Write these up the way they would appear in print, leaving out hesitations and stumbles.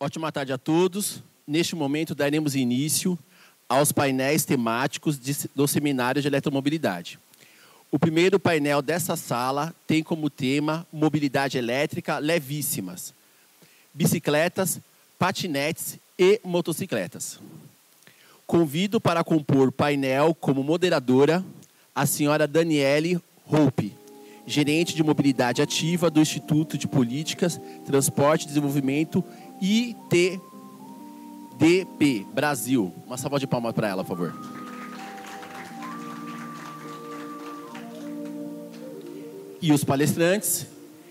Ótima tarde a todos. Neste momento, daremos início aos painéis temáticos do Seminário de Eletromobilidade. O primeiro painel dessa sala tem como tema mobilidade elétrica levíssimas, bicicletas, patinetes e motocicletas. Convido para compor painel como moderadora a senhora Daniele Hope, gerente de mobilidade ativa do Instituto de Políticas, Transporte e Desenvolvimento ITDP Brasil. Uma salva de palmas para ela, por favor. E os palestrantes,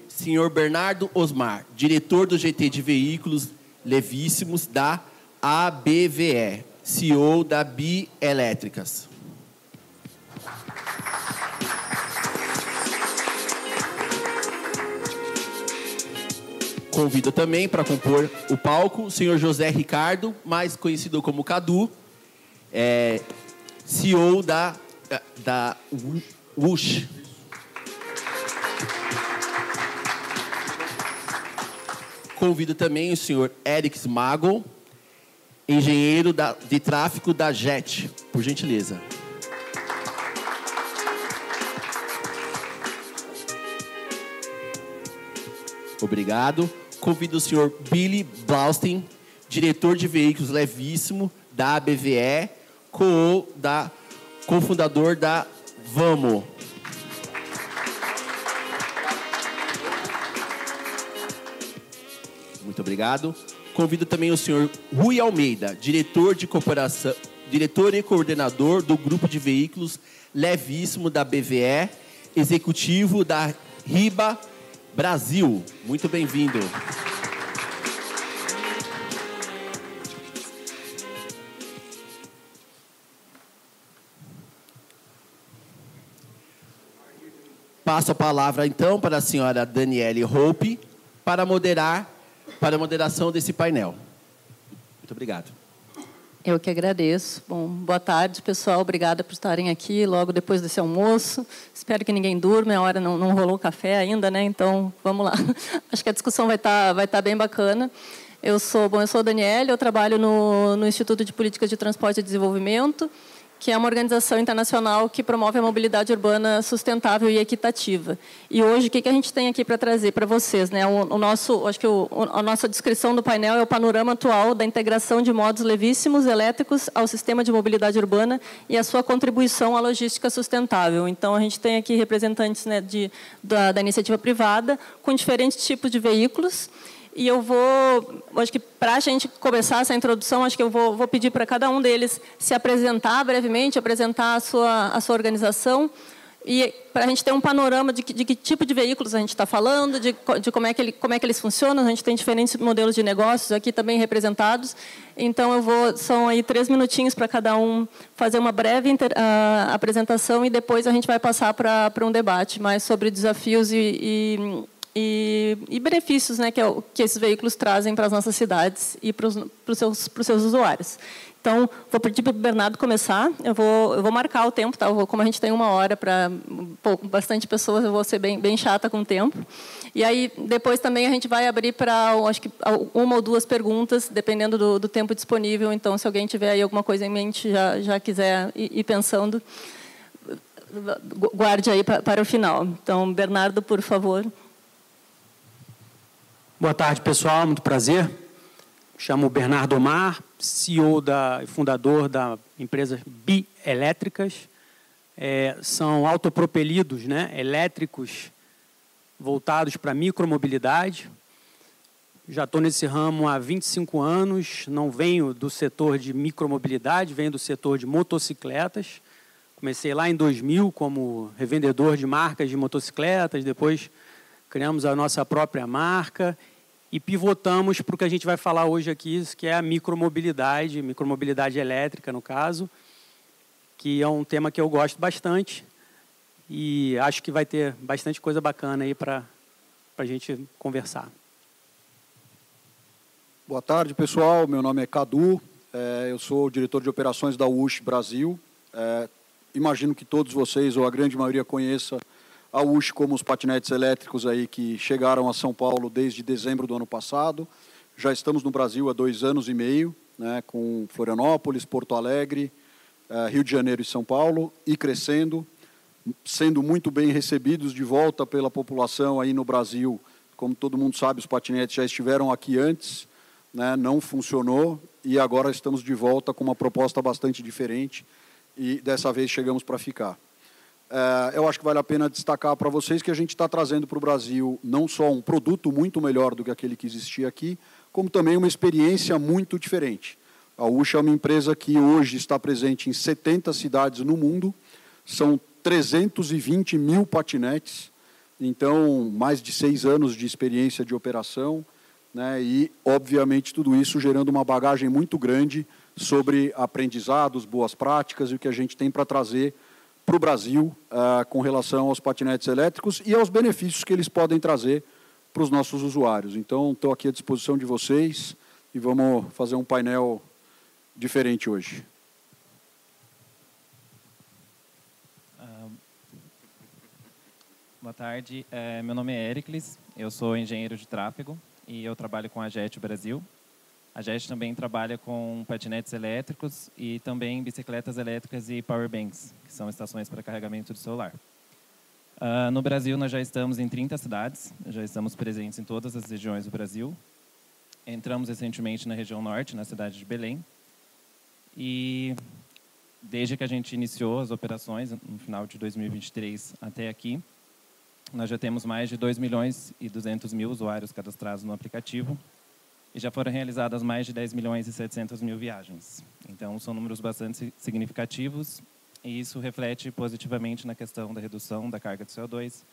senhor Bernardo Osmar, diretor do GT de Veículos Levíssimos da ABVE, CEO da Bi Elétricas. Convido também para compor o palco o senhor José Ricardo, mais conhecido como Cadu, CEO da WUSH. Convido também o senhor Eric Smagel, engenheiro de tráfego da JET, por gentileza. Obrigado. Convido o senhor Billy Blaustein, diretor de veículos levíssimo da ABVE, cofundador da Vamo. Muito obrigado. Convido também o senhor Rui Almeida, diretor e coordenador do grupo de veículos levíssimo da BVE, executivo da RIBA Brasil. Muito bem-vindo. Passo a palavra, então, para a senhora Daniele Hope, para a moderação desse painel. Muito obrigado. Eu que agradeço. Bom, boa tarde, pessoal. Obrigada por estarem aqui logo depois desse almoço. Espero que ninguém durma. A hora não rolou o café ainda, né? Então, vamos lá. Acho que a discussão vai estar bem bacana. Eu sou a Daniele, eu trabalho no Instituto de Políticas de Transporte e Desenvolvimento, que é uma organização internacional que promove a mobilidade urbana sustentável e equitativa. E hoje, o que a gente tem aqui para trazer para vocês? Né? Acho que a nossa descrição do painel é o panorama atual da integração de modos levíssimos elétricos ao sistema de mobilidade urbana e a sua contribuição à logística sustentável. Então, a gente tem aqui representantes, né, da iniciativa privada com diferentes tipos de veículos. E acho que para a gente começar essa introdução, acho que eu vou pedir para cada um deles se apresentar brevemente, apresentar a sua organização, e para a gente ter um panorama de que tipo de veículos a gente está falando, de como é que eles funcionam. A gente tem diferentes modelos de negócios aqui também representados. Então, são aí 3 minutinhos para cada um fazer uma breve apresentação, e depois a gente vai passar para um debate mais sobre desafios e benefícios, né, que esses veículos trazem para as nossas cidades e para os seus usuários. Então, vou pedir para o Bernardo começar. Eu vou marcar o tempo, tá? Como a gente tem 1 hora para bastante pessoas, eu vou ser bem chata com o tempo. E aí, depois também a gente vai abrir para, acho que, 1 ou 2 perguntas, dependendo do tempo disponível. Então, se alguém tiver aí alguma coisa em mente, já quiser ir pensando, guarde aí para o final. Então, Bernardo, por favor. Boa tarde, pessoal. Muito prazer. Me chamo Bernardo Osmar, CEO e fundador da empresa Bi Elétricas. São autopropelidos, né, elétricos voltados para micromobilidade. Já estou nesse ramo há 25 anos. Não venho do setor de micromobilidade, venho do setor de motocicletas. Comecei lá em 2000 como revendedor de marcas de motocicletas, depois criamos a nossa própria marca e pivotamos para o que a gente vai falar hoje aqui, que é a micromobilidade elétrica, no caso, que é um tema que eu gosto bastante e acho que vai ter bastante coisa bacana aí para a gente conversar. Boa tarde, pessoal. Meu nome é Cadu, eu sou o diretor de operações da WUSH Brasil. Imagino que todos vocês, ou a grande maioria, conheça a WUSH como os patinetes elétricos aí que chegaram a São Paulo desde dezembro do ano passado. Já estamos no Brasil há 2 anos e meio, né, com Florianópolis, Porto Alegre, Rio de Janeiro e São Paulo, e crescendo, sendo muito bem recebidos de volta pela população aí no Brasil. Como todo mundo sabe, os patinetes já estiveram aqui antes, né, não funcionou, e agora estamos de volta com uma proposta bastante diferente, e dessa vez chegamos para ficar. Eu acho que vale a pena destacar para vocês que a gente está trazendo para o Brasil não só um produto muito melhor do que aquele que existia aqui, como também uma experiência muito diferente. A Ush é uma empresa que hoje está presente em 70 cidades no mundo, são 320 mil patinetes, então mais de 6 anos de experiência de operação, né, e, obviamente, tudo isso gerando uma bagagem muito grande sobre aprendizados, boas práticas e o que a gente tem para trazer para o Brasil com relação aos patinetes elétricos e aos benefícios que eles podem trazer para os nossos usuários. Então, estou aqui à disposição de vocês e vamos fazer um painel diferente hoje. Boa tarde, meu nome é Éricles, eu sou engenheiro de tráfego e eu trabalho com a JET Brasil. A JET também trabalha com patinetes elétricos e também bicicletas elétricas e powerbanks, que são estações para carregamento de celular. No Brasil, nós já estamos em 30 cidades, já estamos presentes em todas as regiões do Brasil. Entramos recentemente na região norte, na cidade de Belém. E desde que a gente iniciou as operações, no final de 2023 até aqui, nós já temos mais de 2.200.000 usuários cadastrados no aplicativo e já foram realizadas mais de 10.700.000 viagens. Então, são números bastante significativos e isso reflete positivamente na questão da redução da carga de CO2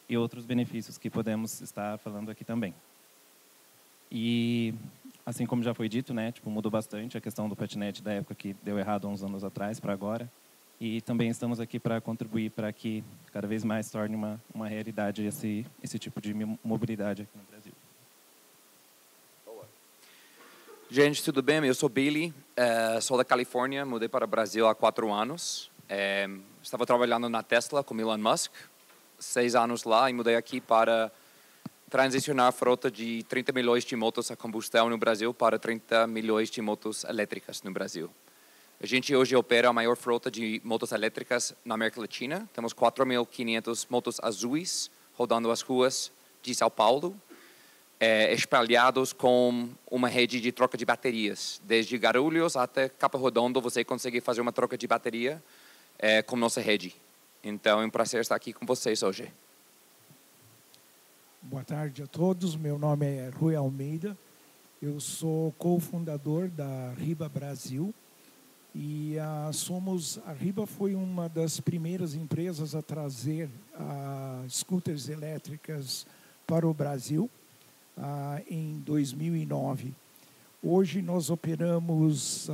e outros benefícios que podemos estar falando aqui também. E, assim como já foi dito, né, mudou bastante a questão do patinete da época que deu errado há uns anos atrás para agora. E também estamos aqui para contribuir para que cada vez mais torne uma realidade esse tipo de mobilidade aqui no Brasil. Gente, tudo bem? Eu sou Billy, sou da Califórnia, mudei para o Brasil há 4 anos. Estava trabalhando na Tesla com Elon Musk, 6 anos lá, e mudei aqui para transicionar a frota de 30 milhões de motos a combustão no Brasil para 30 milhões de motos elétricas no Brasil. A gente hoje opera a maior frota de motos elétricas na América Latina. Temos 4.500 motos azuis rodando as ruas de São Paulo, espalhados com uma rede de troca de baterias. Desde Guarulhos até Capão Redondo, você consegue fazer uma troca de bateria com nossa rede. Então, é um prazer estar aqui com vocês hoje. Boa tarde a todos. Meu nome é Rui Almeida. Eu sou cofundador da Riba Brasil. E a Riba foi uma das primeiras empresas a trazer scooters elétricas para o Brasil em 2009. Hoje nós operamos,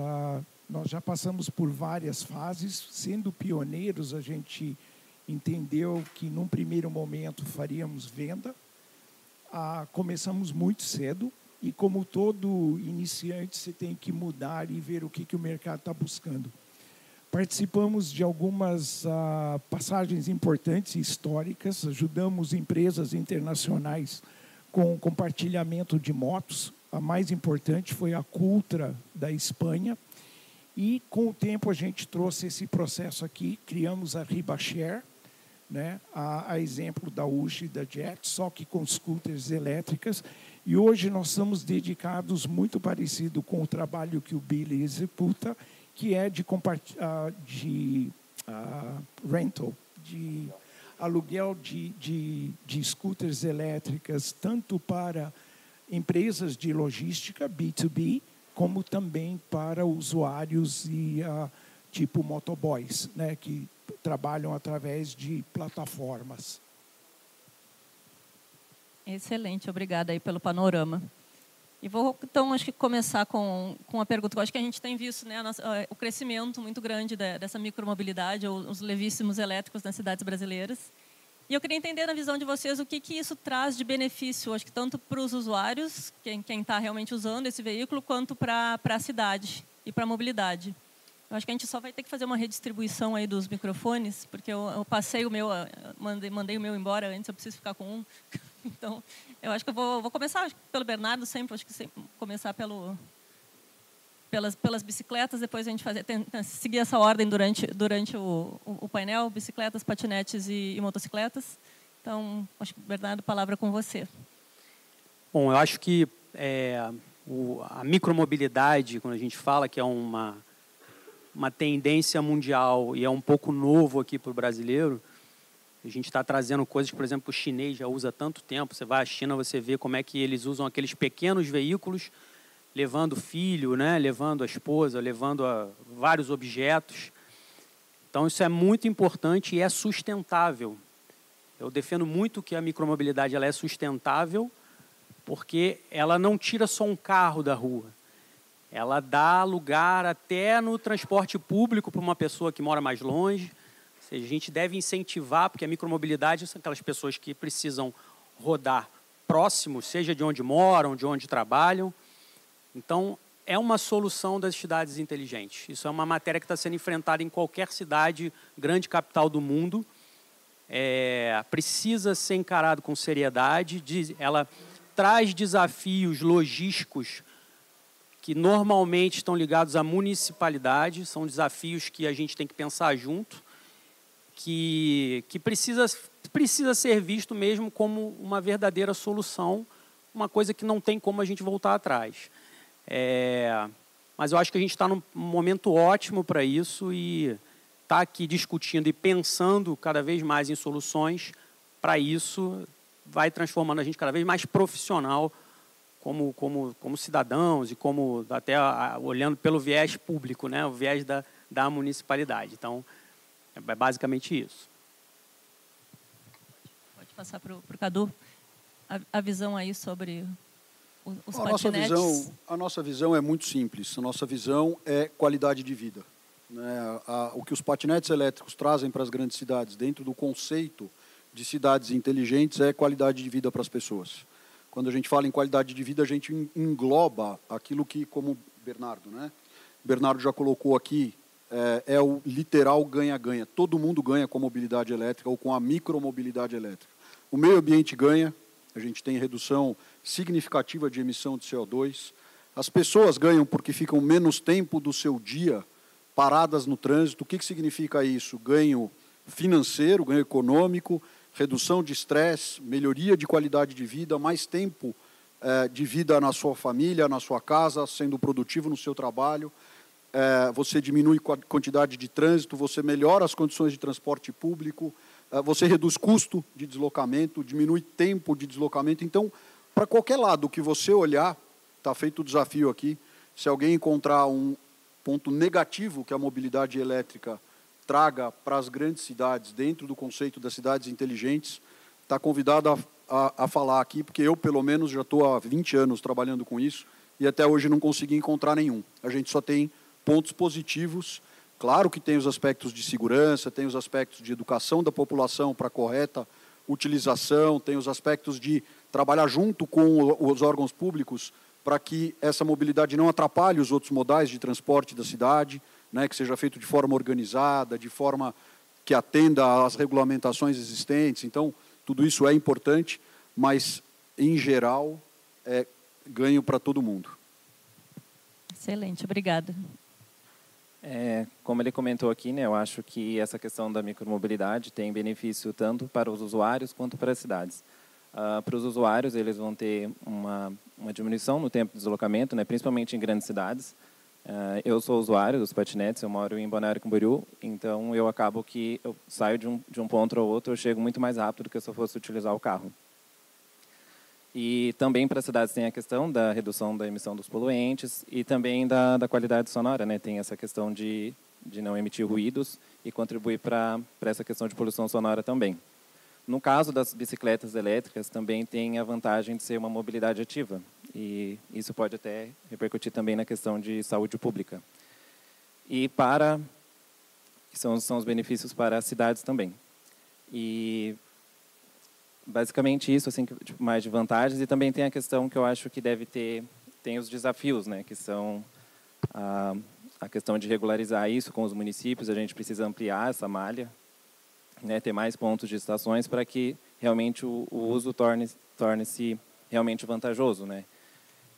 nós já passamos por várias fases. Sendo pioneiros, a gente entendeu que num primeiro momento faríamos venda. Começamos muito cedo. E como todo iniciante, você tem que mudar e ver o que o mercado está buscando. Participamos de algumas passagens importantes e históricas, ajudamos empresas internacionais com compartilhamento de motos. A mais importante foi a Cultra, da Espanha. E, com o tempo, a gente trouxe esse processo aqui, criamos a RibaShare, né, a exemplo da Ush e da JET, só que com scooters elétricas. E hoje nós estamos dedicados muito parecido com o trabalho que o Billy executa, que é de rental, de aluguel de scooters elétricas, tanto para empresas de logística, B2B, como também para usuários tipo motoboys, né, que trabalham através de plataformas. Excelente, obrigada aí pelo panorama. E vou, então, acho que começar com uma pergunta. Eu acho que a gente tem visto, né, o crescimento muito grande dessa micromobilidade, ou os levíssimos elétricos nas cidades brasileiras. E eu queria entender, na visão de vocês, o que isso traz de benefício, acho que tanto para os usuários, quem está realmente usando esse veículo, quanto para a cidade e para a mobilidade. Eu acho que a gente só vai ter que fazer uma redistribuição aí dos microfones, porque eu passei o meu, mandei o meu embora antes, eu preciso ficar com um. Então, eu acho que eu vou começar pelo Bernardo sempre, acho que começar pelas bicicletas, depois a gente seguir essa ordem durante o painel, bicicletas, patinetes e motocicletas. Então, acho que, Bernardo, palavra com você. Bom, eu acho que a micromobilidade, quando a gente fala que é uma tendência mundial e é um pouco novo aqui para o brasileiro, a gente está trazendo coisas que, por exemplo, o chinês já usa há tanto tempo. Você vai à China, você vê como é que eles usam aqueles pequenos veículos, levando o filho, né, levando a esposa, levando vários objetos. Então, isso é muito importante e é sustentável. Eu defendo muito que a micromobilidade ela é sustentável, porque ela não tira só um carro da rua. Ela dá lugar até no transporte público para uma pessoa que mora mais longe. Ou seja, a gente deve incentivar, porque a micromobilidade são aquelas pessoas que precisam rodar próximo, seja de onde moram, de onde trabalham. Então, é uma solução das cidades inteligentes. Isso é uma matéria que está sendo enfrentada em qualquer cidade, grande capital do mundo. Precisa ser encarado com seriedade. Ela traz desafios logísticos que normalmente estão ligados à municipalidade. São desafios que a gente tem que pensar junto, que precisa ser visto mesmo como uma verdadeira solução, uma coisa que não tem como a gente voltar atrás. Mas eu acho que a gente está num momento ótimo para isso e está aqui discutindo e pensando cada vez mais em soluções para isso, vai transformando a gente cada vez mais profissional como cidadãos e como até olhando pelo viés público, né, o viés da municipalidade. Então, é basicamente isso. Pode passar para o Cadu a visão aí sobre os patinetes. A nossa visão é muito simples. A nossa visão é qualidade de vida. Né? O que os patinetes elétricos trazem para as grandes cidades, dentro do conceito de cidades inteligentes, é qualidade de vida para as pessoas. Quando a gente fala em qualidade de vida, a gente engloba aquilo que, como Bernardo, né? Bernardo já colocou aqui, é o literal ganha-ganha. Todo mundo ganha com a mobilidade elétrica ou com a micromobilidade elétrica. O meio ambiente ganha, a gente tem redução significativa de emissão de CO2. As pessoas ganham porque ficam menos tempo do seu dia paradas no trânsito. O que significa isso? Ganho financeiro, ganho econômico, redução de estresse, melhoria de qualidade de vida, mais tempo de vida na sua família, na sua casa, sendo produtivo no seu trabalho. Você diminui a quantidade de trânsito, você melhora as condições de transporte público, você reduz custo de deslocamento, diminui tempo de deslocamento. Então, para qualquer lado que você olhar, está feito o desafio aqui, se alguém encontrar um ponto negativo que a mobilidade elétrica traga para as grandes cidades, dentro do conceito das cidades inteligentes, está convidado a falar aqui, porque eu, pelo menos, já estou há 20 anos trabalhando com isso e até hoje não consegui encontrar nenhum. A gente só tem pontos positivos. Claro que tem os aspectos de segurança, tem os aspectos de educação da população para a correta utilização, tem os aspectos de trabalhar junto com os órgãos públicos para que essa mobilidade não atrapalhe os outros modais de transporte da cidade, né, que seja feito de forma organizada, de forma que atenda às regulamentações existentes. Então, tudo isso é importante, mas, em geral, é ganho para todo mundo. Excelente, obrigada. Como ele comentou aqui, né, eu acho que essa questão da micromobilidade tem benefício tanto para os usuários quanto para as cidades. Para os usuários, eles vão ter uma diminuição no tempo de deslocamento, né, principalmente em grandes cidades. Eu sou usuário dos patinetes, eu moro em Balneário Camboriú, então eu acabo que eu saio de um ponto ao outro, eu chego muito mais rápido do que se eu fosse utilizar o carro. E também para as cidades tem a questão da redução da emissão dos poluentes e também da qualidade sonora, né? Tem essa questão de não emitir ruídos e contribuir para essa questão de poluição sonora também. No caso das bicicletas elétricas, também tem a vantagem de ser uma mobilidade ativa. E isso pode até repercutir também na questão de saúde pública. E são os benefícios para as cidades também. E basicamente isso, assim, mais de vantagens. E também tem a questão que eu acho que tem os desafios, né, que são a questão de regularizar isso com os municípios. A gente precisa ampliar essa malha, né, ter mais pontos de estações para que realmente o uso torne-se realmente vantajoso, né?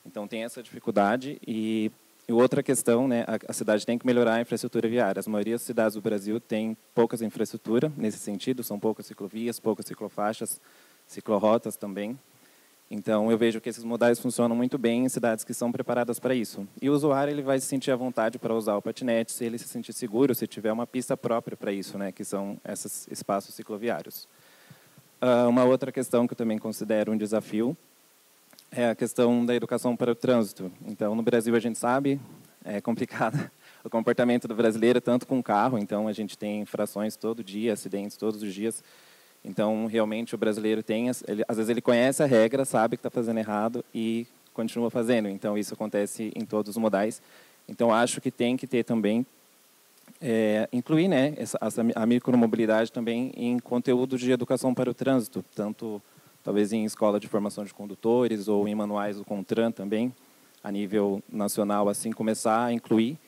Então tem essa dificuldade e outra questão, né? A cidade tem que melhorar a infraestrutura viária. A maioria das cidades do Brasil tem poucas infraestrutura nesse sentido, são poucas ciclovias, poucas ciclofaixas, ciclorotas também. Então eu vejo que esses modais funcionam muito bem em cidades que são preparadas para isso. E o usuário ele vai se sentir à vontade para usar o patinete se ele se sentir seguro, se tiver uma pista própria para isso, né? Que são esses espaços cicloviários. Uma outra questão que eu também considero um desafio é a questão da educação para o trânsito. Então, no Brasil, a gente sabe, é complicado o comportamento do brasileiro, tanto com o carro. Então, a gente tem infrações todo dia, acidentes todos os dias. Então, realmente, o brasileiro tem... às vezes, ele conhece a regra, sabe que está fazendo errado e continua fazendo. Então, isso acontece em todos os modais. Então, acho que tem que ter também... incluir, né, a micromobilidade também em conteúdo de educação para o trânsito, tanto... talvez em escola de formação de condutores ou em manuais do CONTRAN também, a nível nacional, assim, começar a incluir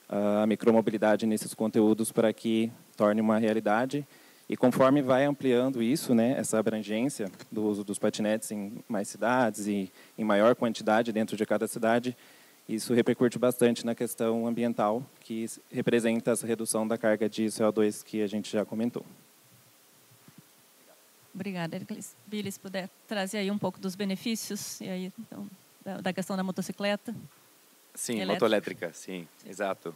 a micromobilidade nesses conteúdos para que torne uma realidade. E conforme vai ampliando isso, né, essa abrangência do uso dos patinetes em mais cidades e em maior quantidade dentro de cada cidade, isso repercute bastante na questão ambiental, que representa essa redução da carga de CO2 que a gente já comentou. Obrigada, Ericles. Billy, se puder trazer aí um pouco dos benefícios e aí, então, da questão da motocicleta. Sim, motoelétrica, sim, exato.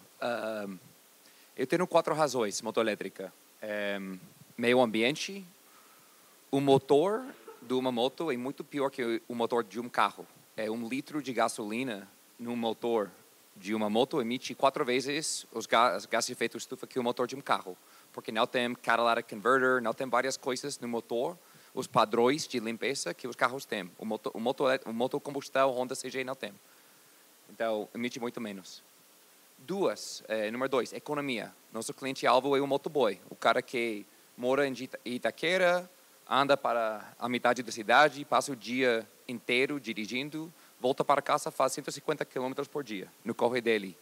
Eu tenho 4 razões motoelétrica. Meio ambiente, o motor de uma moto é muito pior que o motor de um carro. 1 litro de gasolina no motor de uma moto emite 4 vezes os gases de efeito estufa que o motor de um carro. Porque não tem catalytic converter, não tem várias coisas no motor, os padrões de limpeza que os carros têm. O motor combustão Honda CG não tem. Então, emite muito menos. Número 2, economia. Nosso cliente-alvo é o motoboy, o cara que mora em Itaquera, anda para a metade da cidade, passa o dia inteiro dirigindo, volta para casa, faz 150 km por dia no correio dele.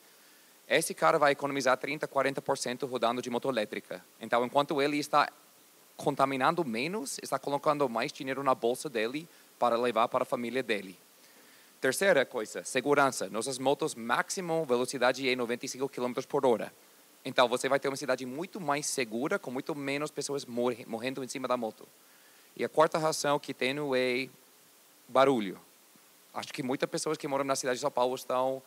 Esse cara vai economizar 30%, 40% rodando de moto elétrica. Então, enquanto ele está contaminando menos, está colocando mais dinheiro na bolsa dele para levar para a família dele. Terceira coisa, segurança. Nossas motos, máximo velocidade é 95 km por hora. Então, você vai ter uma cidade muito mais segura, com muito menos pessoas morrendo em cima da moto. E a quarta razão que tenho é barulho. Acho que muitas pessoas que moram na cidade de São Paulo estão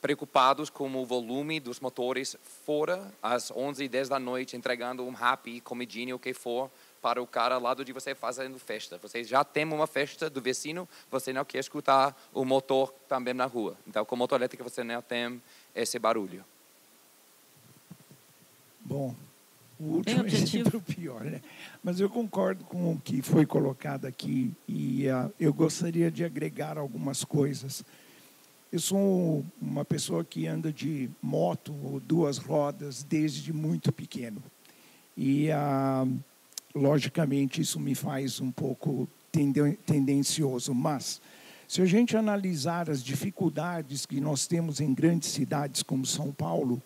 preocupados com o volume dos motores fora, às 11, 10 da noite, entregando um happy, comidinho, o que for, para o cara ao lado de você fazendo festa. Você já tem uma festa do vizinho, você não quer escutar o motor também na rua. Então, com moto elétrica, você não tem esse barulho. Bom, o último é sempre o pior, né? Mas eu concordo com o que foi colocado aqui e eu gostaria de agregar algumas coisas. Eu sou uma pessoa que anda de moto ou 2 rodas desde muito pequeno. E, logicamente, isso me faz um pouco tendencioso. Mas, se a gente analisar as dificuldades que nós temos em grandes cidades como São Paulo,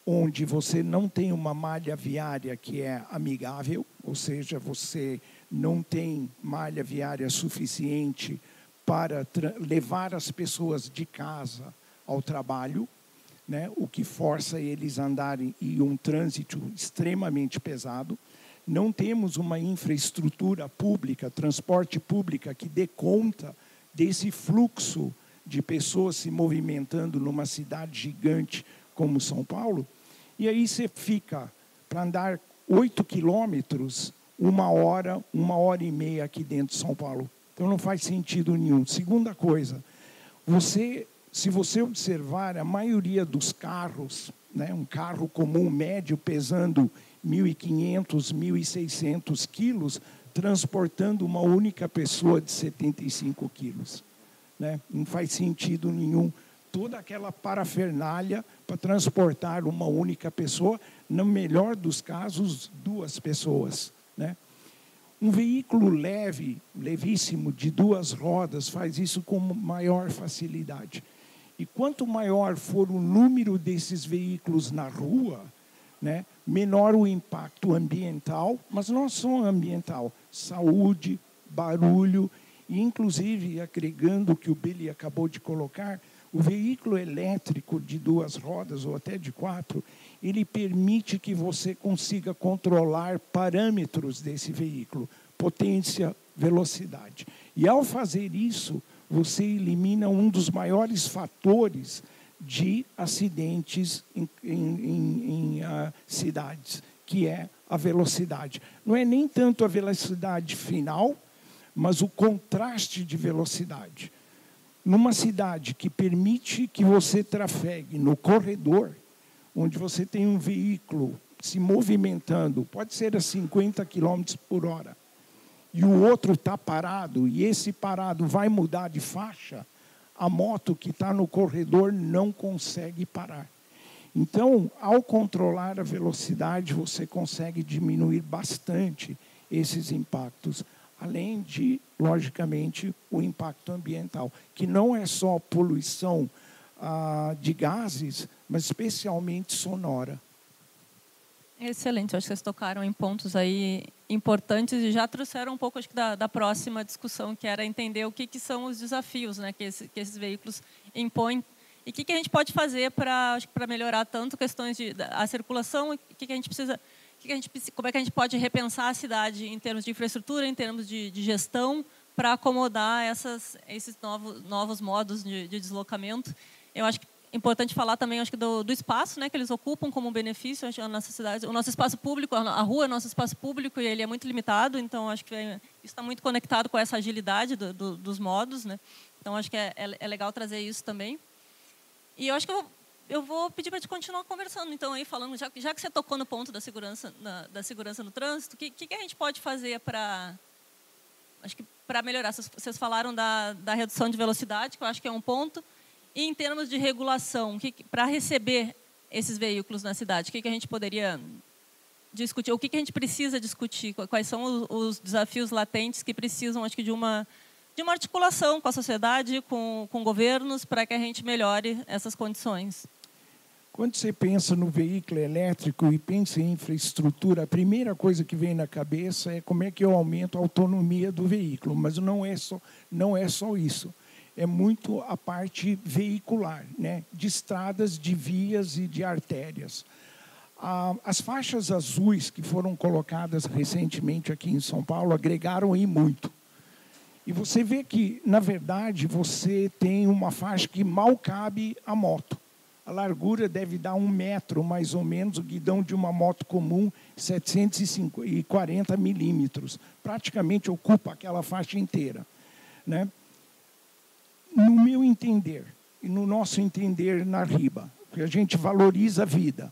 onde você não tem uma malha viária que é amigável, ou seja, você não tem malha viária suficiente para levar as pessoas de casa ao trabalho, né? O que força eles a andarem em um trânsito extremamente pesado. Não temos uma infraestrutura pública, transporte pública, que dê conta desse fluxo de pessoas se movimentando numa cidade gigante como São Paulo. E aí você fica, para andar 8 quilômetros, 1 hora, 1h30 aqui dentro de São Paulo. Então, não faz sentido nenhum. Segunda coisa, se você observar, a maioria dos carros, né, um carro comum médio pesando 1.500, 1.600 quilos, transportando uma única pessoa de 75 quilos. Né? Não faz sentido nenhum. Toda aquela parafernália para transportar uma única pessoa, no melhor dos casos, 2 pessoas. Né? Um veículo levíssimo, de 2 rodas, faz isso com maior facilidade. E quanto maior for o número desses veículos na rua, né, menor o impacto ambiental, mas não só ambiental, saúde, barulho, e inclusive, agregando o que o Billy acabou de colocar, o veículo elétrico de 2 rodas, ou até de 4, ele permite que você consiga controlar parâmetros desse veículo, potência, velocidade. E, ao fazer isso, você elimina um dos maiores fatores de acidentes em cidades, que é a velocidade. Não é nem tanto a velocidade final, mas o contraste de velocidade. Numa cidade que permite que você trafegue no corredor, onde você tem um veículo se movimentando, pode ser a 50 km por hora, e o outro está parado, e esse parado vai mudar de faixa, a moto que está no corredor não consegue parar. Então, ao controlar a velocidade, você consegue diminuir bastante esses impactos, além de, logicamente, o impacto ambiental, que não é só poluição de gases, mas especialmente sonora. Excelente, acho que vocês tocaram em pontos aí importantes e já trouxeram um pouco, acho que, da próxima discussão, que era entender o que são os desafios, né, que esses veículos impõem e o que a gente pode fazer para melhorar tanto questões da circulação, o que a gente precisa, como é que a gente pode repensar a cidade em termos de infraestrutura, em termos de gestão, para acomodar esses novos modos de deslocamento. Eu acho que é importante falar também, acho que do espaço, né, que eles ocupam como benefício. Acho que a nossa cidade, o nosso espaço público, a rua é nosso espaço público e ele é muito limitado, então acho que isso está muito conectado com essa agilidade dos modos, né? Então acho que é legal trazer isso também. E eu acho que eu vou pedir para te continuar conversando, então aí falando, já que você tocou no ponto da segurança no trânsito, o que a gente pode fazer para melhorar? Vocês falaram da redução de velocidade, que eu acho que é um ponto. E em termos de regulação, para receber esses veículos na cidade, o que a gente poderia discutir? O que a gente precisa discutir? Quais são os desafios latentes que precisam, acho que, de uma articulação com a sociedade, com governos, para que a gente melhore essas condições? Quando você pensa no veículo elétrico e pensa em infraestrutura, a primeira coisa que vem na cabeça é como é que eu aumento a autonomia do veículo. Mas não é só isso. É muito a parte veicular, né? De estradas, de vias e de artérias. As faixas azuis que foram colocadas recentemente aqui em São Paulo agregaram aí muito. E você vê que, na verdade, você tem uma faixa que mal cabe a moto. A largura deve dar 1 metro, mais ou menos, o guidão de uma moto comum, 740 milímetros. Praticamente ocupa aquela faixa inteira, né? No meu entender, e no nosso entender na RIBA, porque a gente valoriza a vida,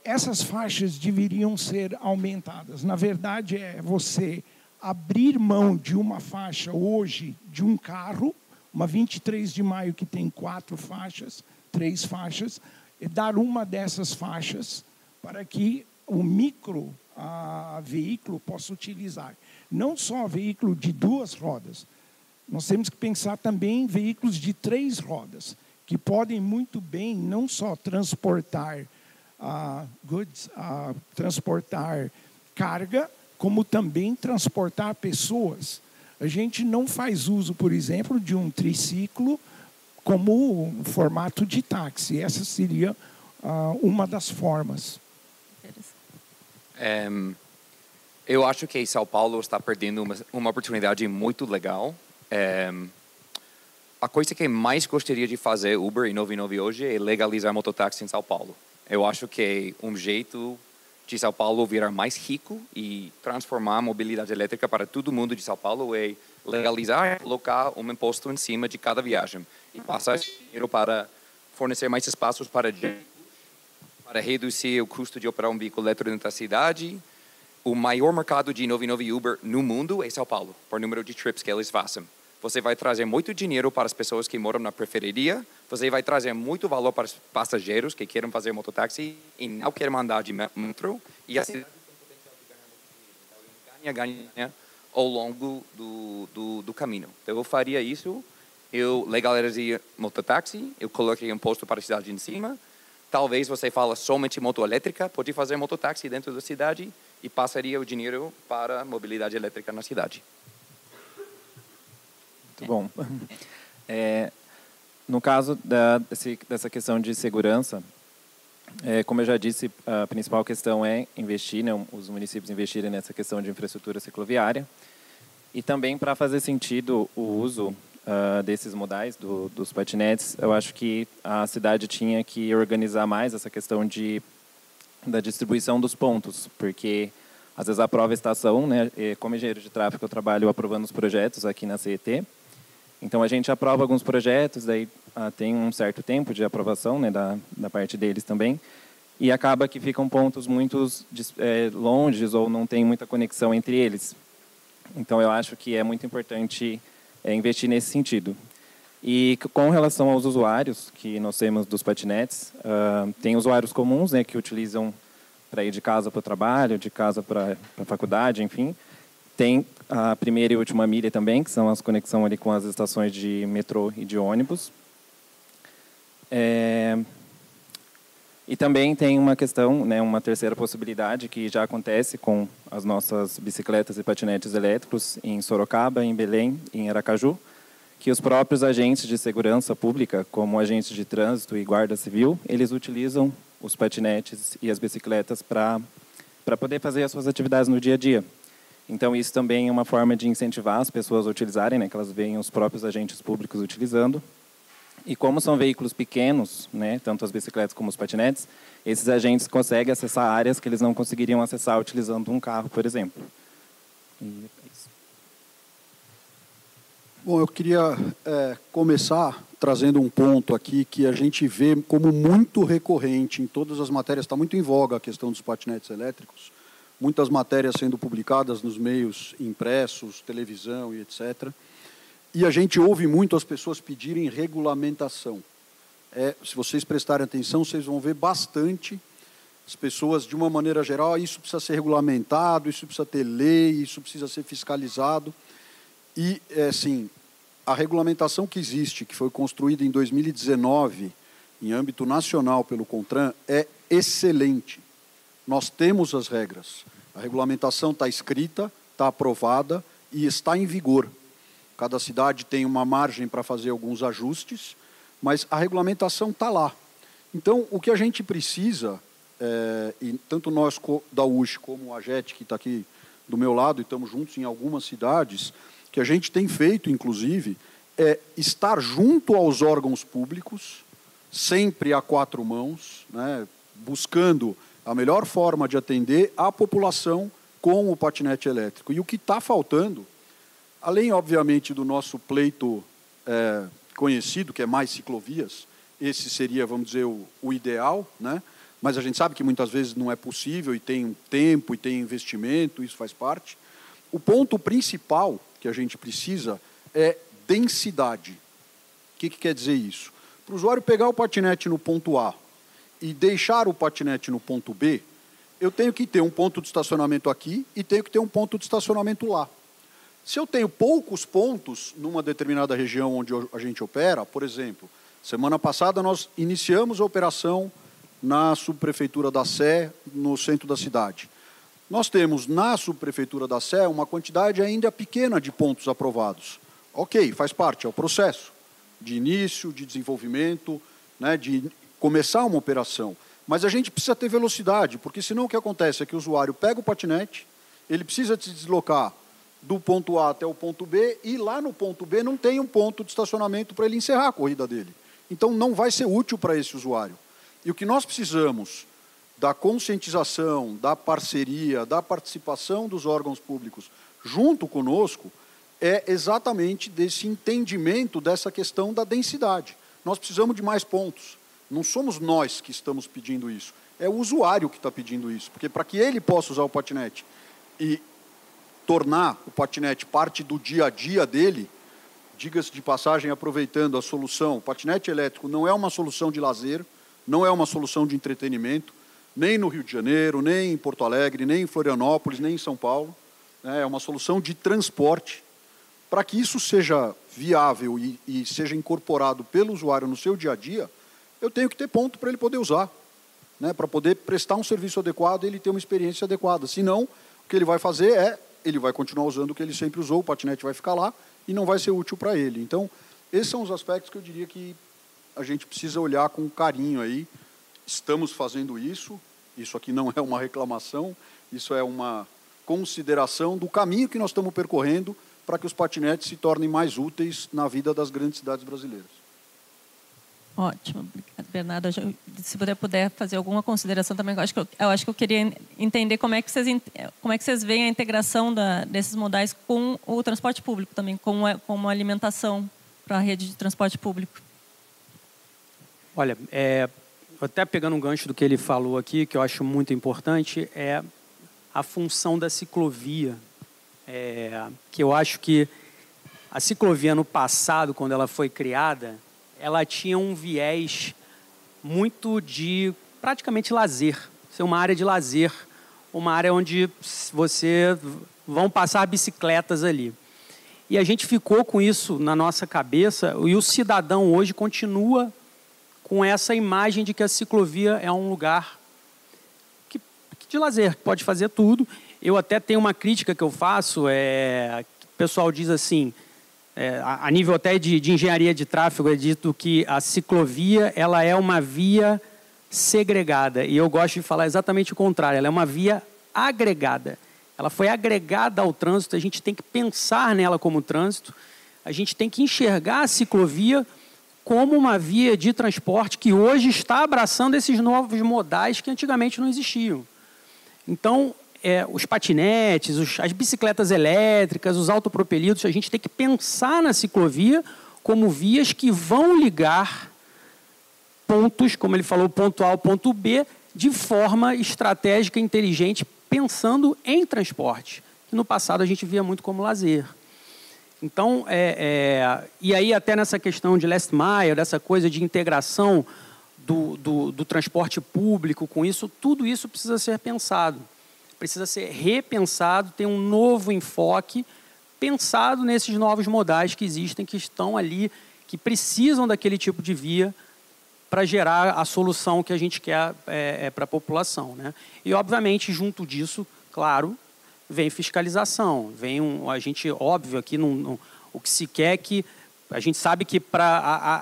essas faixas deveriam ser aumentadas. Na verdade, é você abrir mão de uma faixa hoje de um carro, uma 23 de maio que tem 3 faixas, e dar uma dessas faixas para que o veículo possa utilizar. Não só veículo de 2 rodas, nós temos que pensar também em veículos de 3 rodas, que podem muito bem não só transportar transportar carga, como também transportar pessoas. A gente não faz uso, por exemplo, de um triciclo como um formato de táxi. Essa seria uma das formas. Eu acho que São Paulo está perdendo uma oportunidade muito legal. A coisa que mais gostaria de fazer Uber e 99 hoje é legalizar mototáxi em São Paulo. Eu acho que um jeito de São Paulo virar mais rico e transformar a mobilidade elétrica para todo mundo de São Paulo é legalizar e colocar um imposto em cima de cada viagem e passar esse dinheiro para fornecer mais espaços para reduzir o custo de operar um veículo elétrico dentro da cidade. O maior mercado de 99 Uber no mundo é São Paulo, por número de trips que eles façam. Você vai trazer muito dinheiro para as pessoas que moram na periferia, você vai trazer muito valor para os passageiros que querem fazer mototáxi e não querem andar de metro, e a cidade tem potencial de ganhar muito dinheiro. Então, ganha ao longo do caminho. Então, eu faria isso, eu legalizaria mototáxi, eu coloquei imposto para a cidade em cima. Talvez você fala somente moto elétrica, pode fazer mototáxi dentro da cidade, e passaria o dinheiro para a mobilidade elétrica na cidade. Muito bom. No caso dessa questão de segurança, como eu já disse, a principal questão é investir, né, os municípios investirem nessa questão de infraestrutura cicloviária. E também, para fazer sentido o uso desses modais, dos patinetes, eu acho que a cidade tinha que organizar mais essa questão da distribuição dos pontos, porque às vezes aprova a estação, né? Como engenheiro de tráfego eu trabalho aprovando os projetos aqui na CET, então a gente aprova alguns projetos, daí tem um certo tempo de aprovação, né, da parte deles também, e acaba que ficam pontos muito longes ou não tem muita conexão entre eles. Então eu acho que é muito importante investir nesse sentido. E com relação aos usuários que nós temos dos patinetes, tem usuários comuns, né, que utilizam para ir de casa para o trabalho, de casa para a faculdade, enfim. Tem a primeira e última milha também, que são as conexões ali com as estações de metrô e de ônibus. E também tem uma questão, né, uma terceira possibilidade que já acontece com as nossas bicicletas e patinetes elétricos em Sorocaba, em Belém e em Aracaju, que os próprios agentes de segurança pública, como agentes de trânsito e guarda civil, eles utilizam os patinetes e as bicicletas para poder fazer as suas atividades no dia a dia. Então, isso também é uma forma de incentivar as pessoas a utilizarem, né, que elas veem os próprios agentes públicos utilizando. E como são veículos pequenos, né, tanto as bicicletas como os patinetes, esses agentes conseguem acessar áreas que eles não conseguiriam acessar utilizando um carro, por exemplo. E é isso. Bom, eu queria começar trazendo um ponto aqui que a gente vê como muito recorrente em todas as matérias, está muito em voga a questão dos patinetes elétricos, muitas matérias sendo publicadas nos meios impressos, televisão e etc., e a gente ouve muito as pessoas pedirem regulamentação. Se vocês prestarem atenção, vocês vão ver bastante as pessoas, de uma maneira geral, isso precisa ser regulamentado, isso precisa ter lei, isso precisa ser fiscalizado. E, assim, a regulamentação que existe, que foi construída em 2019, em âmbito nacional pelo CONTRAN, é excelente. Nós temos as regras. A regulamentação está escrita, está aprovada e está em vigor. Cada cidade tem uma margem para fazer alguns ajustes, mas a regulamentação está lá. Então, o que a gente precisa, e tanto nós da USH como a AGET, que está aqui do meu lado, e estamos juntos em algumas cidades, que a gente tem feito, inclusive, é estar junto aos órgãos públicos, sempre a quatro mãos, né, buscando a melhor forma de atender a população com o patinete elétrico. E o que está faltando, além, obviamente, do nosso pleito conhecido, que é mais ciclovias, esse seria, vamos dizer, o ideal, né? Mas a gente sabe que muitas vezes não é possível, e tem tempo, e tem investimento, isso faz parte. O ponto principal que a gente precisa é densidade. O que quer dizer isso? Para o usuário pegar o patinete no ponto A e deixar o patinete no ponto B, eu tenho que ter um ponto de estacionamento aqui e tenho que ter um ponto de estacionamento lá. Se eu tenho poucos pontos numa determinada região onde a gente opera, por exemplo, semana passada nós iniciamos a operação na subprefeitura da Sé, no centro da cidade. Nós temos na subprefeitura da Sé uma quantidade ainda pequena de pontos aprovados. Ok, faz parte, é o processo de início, de desenvolvimento, né, de começar uma operação. Mas a gente precisa ter velocidade, porque senão o que acontece é que o usuário pega o patinete, ele precisa se deslocar do ponto A até o ponto B, e lá no ponto B não tem um ponto de estacionamento para ele encerrar a corrida dele. Então não vai ser útil para esse usuário. E o que nós precisamos da conscientização, da parceria, da participação dos órgãos públicos junto conosco, é exatamente desse entendimento dessa questão da densidade. Nós precisamos de mais pontos. Não somos nós que estamos pedindo isso, é o usuário que está pedindo isso. Porque para que ele possa usar o patinete e tornar o patinete parte do dia a dia dele, diga-se de passagem, aproveitando a solução, o patinete elétrico não é uma solução de lazer, não é uma solução de entretenimento, nem no Rio de Janeiro, nem em Porto Alegre, nem em Florianópolis, nem em São Paulo. É uma solução de transporte. Para que isso seja viável e seja incorporado pelo usuário no seu dia a dia, eu tenho que ter ponto para ele poder usar. né, para poder prestar um serviço adequado e ele ter uma experiência adequada. Senão, o que ele vai fazer é, ele vai continuar usando o que ele sempre usou, o patinete vai ficar lá e não vai ser útil para ele. Então, esses são os aspectos que eu diria que a gente precisa olhar com carinho aí. Estamos fazendo isso aqui não é uma reclamação, isso é uma consideração do caminho que nós estamos percorrendo para que os patinetes se tornem mais úteis na vida das grandes cidades brasileiras. Ótimo, obrigada, Bernardo. Se você puder fazer alguma consideração também, eu acho que eu queria entender como é que vocês veem a integração desses modais com o transporte público também, como alimentação para a rede de transporte público. Olha, até pegando um gancho do que ele falou aqui, que eu acho muito importante, é a função da ciclovia. Que eu acho que a ciclovia no passado, quando ela foi criada, ela tinha um viés muito de praticamente lazer, ser uma área de lazer, uma área onde vão passar bicicletas ali. E a gente ficou com isso na nossa cabeça, e o cidadão hoje continua com essa imagem de que a ciclovia é um lugar de lazer, que pode fazer tudo. Eu até tenho uma crítica que eu faço, o pessoal diz assim, a nível até de engenharia de tráfego, é dito que a ciclovia ela é uma via segregada, e eu gosto de falar exatamente o contrário, ela é uma via agregada. Ela foi agregada ao trânsito, a gente tem que pensar nela como trânsito, a gente tem que enxergar a ciclovia como uma via de transporte que hoje está abraçando esses novos modais que antigamente não existiam. Então, os patinetes, as bicicletas elétricas, os autopropelidos, a gente tem que pensar na ciclovia como vias que vão ligar pontos, como ele falou, ponto A ao ponto B, de forma estratégica, inteligente, pensando em transporte, que no passado a gente via muito como lazer. Então, e aí até nessa questão de last mile, dessa coisa de integração do transporte público com isso, tudo isso precisa ser pensado. Precisa ser repensado, ter um novo enfoque, pensado nesses novos modais que existem, que estão ali, que precisam daquele tipo de via para gerar a solução que a gente quer para a população, né? E, obviamente, junto disso, claro, vem fiscalização, a gente, óbvio, aqui o que se quer é que, a gente sabe que,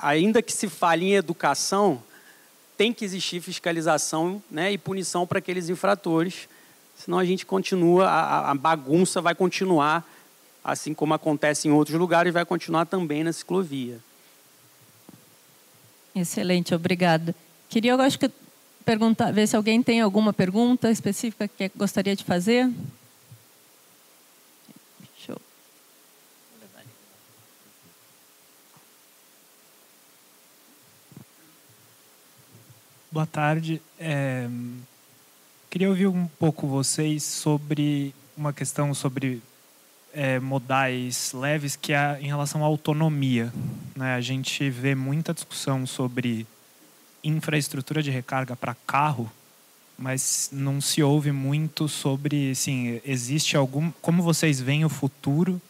ainda que se fale em educação, tem que existir fiscalização, né, e punição para aqueles infratores, senão a gente continua, a bagunça vai continuar, assim como acontece em outros lugares, vai continuar também na ciclovia. Excelente, obrigada. Queria, eu acho que, ver se alguém tem alguma pergunta específica que gostaria de fazer. Deixa eu... Boa tarde. Queria ouvir um pouco vocês sobre uma questão sobre modais leves, que é em relação à autonomia, né? A gente vê muita discussão sobre infraestrutura de recarga para carro, mas não se ouve muito sobre, assim, existe como vocês veem o futuro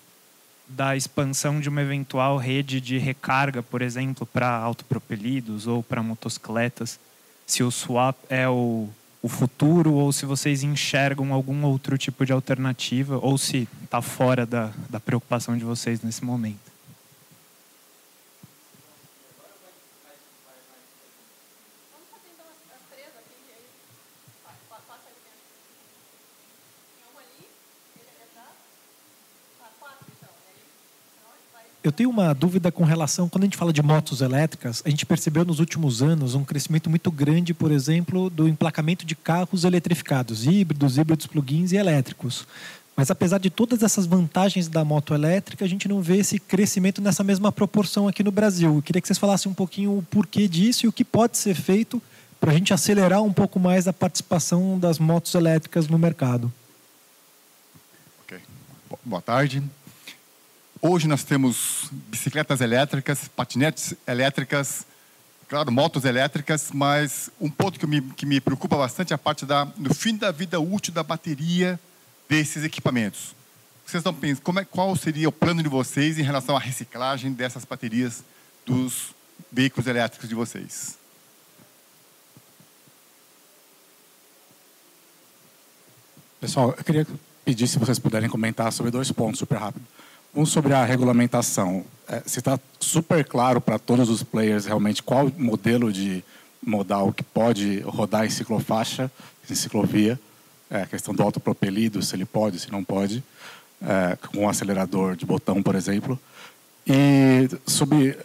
da expansão de uma eventual rede de recarga, por exemplo, para autopropelidos ou para motocicletas, se o swap é o futuro, ou se vocês enxergam algum outro tipo de alternativa, ou se está fora da preocupação de vocês nesse momento. Eu tenho uma dúvida com relação, quando a gente fala de motos elétricas, a gente percebeu nos últimos anos um crescimento muito grande, por exemplo, do emplacamento de carros eletrificados, híbridos plug-ins e elétricos. Mas apesar de todas essas vantagens da moto elétrica, a gente não vê esse crescimento nessa mesma proporção aqui no Brasil. Eu queria que vocês falassem um pouquinho o porquê disso e o que pode ser feito para a gente acelerar um pouco mais a participação das motos elétricas no mercado. Ok. Boa tarde. Hoje nós temos bicicletas elétricas, patinetes elétricas, claro, motos elétricas, mas um ponto que me preocupa bastante é a parte do fim da vida útil da bateria desses equipamentos. Vocês estão pensando, qual seria o plano de vocês em relação à reciclagem dessas baterias dos veículos elétricos de vocês? Pessoal, eu queria pedir se vocês puderem comentar sobre 2 pontos super rápido. Um sobre a regulamentação. Se está super claro para todos os players realmente qual modelo de modal que pode rodar em ciclofaixa, em ciclovia, a questão do autopropelido, se ele pode, se não pode, com um acelerador de botão, por exemplo. E sobre